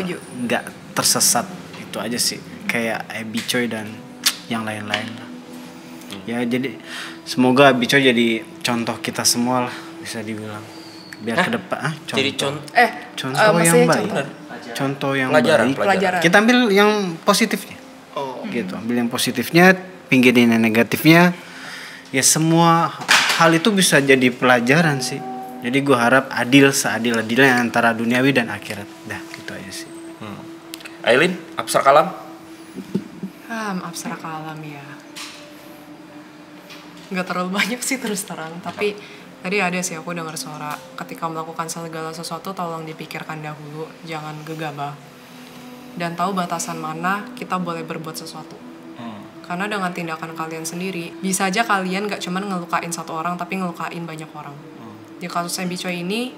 nggak tersesat. Itu aja sih, kayak Bicoy dan yang lain-lain lah. Ya jadi semoga Bicoy jadi contoh kita semua lah, bisa dibilang, biar ke depan contoh. Jadi contoh yang baik, contoh yang pelajaran. Kita ambil yang positifnya. Gitu, ambil yang positifnya, pinggirin yang negatifnya. Ya semua hal itu bisa jadi pelajaran sih. Jadi gue harap adil, seadil-adilnya antara duniawi dan akhirat. Dah, gitu aja sih. Aileen, Apsara Kalam? Apsara Kalam ya. Gak terlalu banyak sih terus terang. Tapi tadi ada sih aku dengar suara, ketika melakukan segala sesuatu tolong dipikirkan dahulu, jangan gegabah. Dan tahu batasan mana kita boleh berbuat sesuatu. Karena dengan tindakan kalian sendiri, bisa aja kalian gak cuman ngelukain satu orang, tapi ngelukain banyak orang. Di kasus Bicoy ini,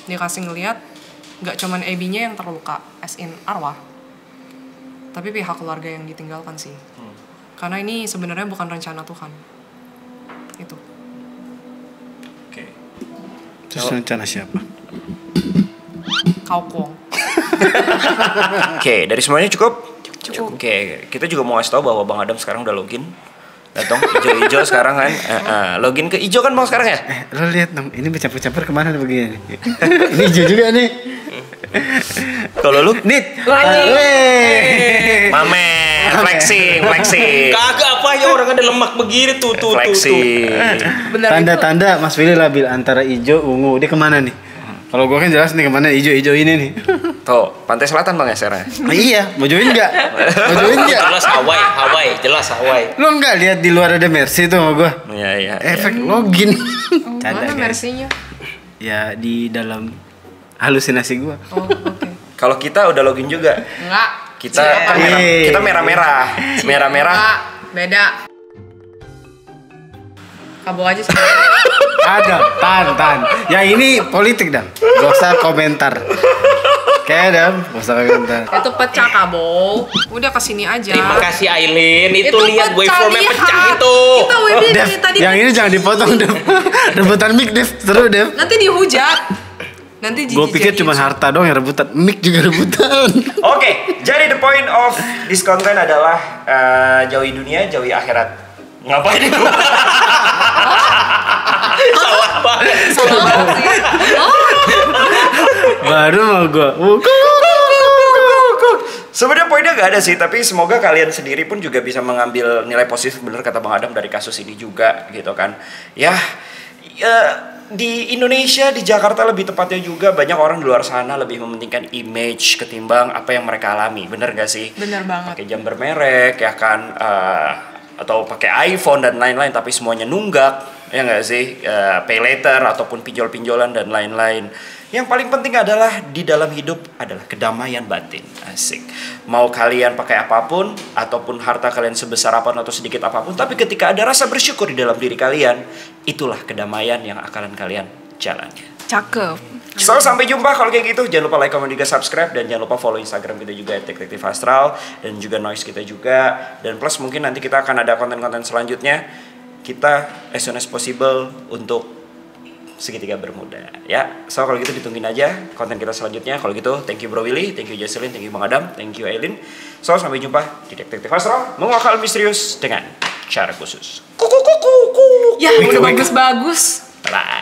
dikasih ngeliat gak cuman Ebinya yang terluka, as in arwah, tapi pihak keluarga yang ditinggalkan sih. Karena ini sebenarnya bukan rencana Tuhan. Itu. Oke. Terus rencana siapa? Kaukwong. Oke, dari semuanya cukup? Oke, kita juga mau kasih tahu bahwa Bang Adam sekarang udah login. Datang hijau-hijau sekarang kan. Login ke hijau kan Bang sekarang ya? Lo lihat dong, ini bercampur-campur kemana begini? Ini hijau juga nih. Kalau lu? Nit. Mamen, flexing. Kagak apa ya, orang ada lemak begini tuh. Flexing. Tanda-tanda Mas Willy labil antara hijau, ungu. Dia kemana nih? Kalau gue kan jelas nih kemana, hijau-hijau ini nih. Tuh, pantai selatan Bang ya sekarang. Iya, mau join nggak? Jelas Hawaii. Lo nggak lihat di luar ada Mercy tuh sama gue? Iya. Efek login. Mana Mercy-nya? Ya di dalam halusinasi gue. Oke. Kalau kita udah login juga. Enggak. Kita merah-merah. Enggak, beda. Kabur aja sih. Ada, tahan. Ya ini politik dan gak usah komentar. Kayak Dan, gak usah komentar. Itu pecah Kabo. Udah kesini aja. Terima kasih Aileen. Itu lihat pecah, waveformnya pecah itu. Kita webin Dev, dari tadi. yang ini jangan dipotong Dev. Rebutan mic Dev, seru Dev. Nanti dihujat. Nanti Gue pikir cuma harta dong yang rebutan, mic juga rebutan. Oke, jadi the point of this content adalah jauhi dunia, jauhi akhirat. Ngapain itu? Salah banget. Baru mau gue. Sebenarnya poinnya gak ada sih, tapi semoga kalian sendiri pun juga bisa mengambil nilai positif, bener kata Bang Adam, dari kasus ini juga gitu kan. Ya di Indonesia, di Jakarta lebih tepatnya juga, banyak orang di luar sana lebih mementingkan image ketimbang apa yang mereka alami. Bener gak sih? Bener banget. Pakai jam bermerek ya kan, atau pakai iPhone dan lain-lain, tapi semuanya nunggak, ya nggak sih? Pay later ataupun pinjol-pinjolan dan lain-lain. Yang paling penting adalah di dalam hidup adalah kedamaian batin. Asik. Mau kalian pakai apapun ataupun harta kalian sebesar apapun atau sedikit apapun, tapi ketika ada rasa bersyukur di dalam diri kalian, itulah kedamaian yang akan kalian jalani. Cakep. So, sampai jumpa kalau kayak gitu. Jangan lupa like, comment, juga subscribe. Dan jangan lupa follow Instagram kita juga @detektif astral. Dan juga noise kita juga. Dan plus mungkin nanti kita akan ada konten-konten selanjutnya. Kita as soon as possible untuk Segitiga Bermuda ya. So kalau gitu ditungguin aja konten kita selanjutnya. Kalau gitu thank you Bro Willy, thank you Jocelyn, thank you Bang Adam, thank you Aileen. So sampai jumpa di Detektif Astral menguak hal misterius dengan cara khusus. Ya udah bagus-bagus. Bye.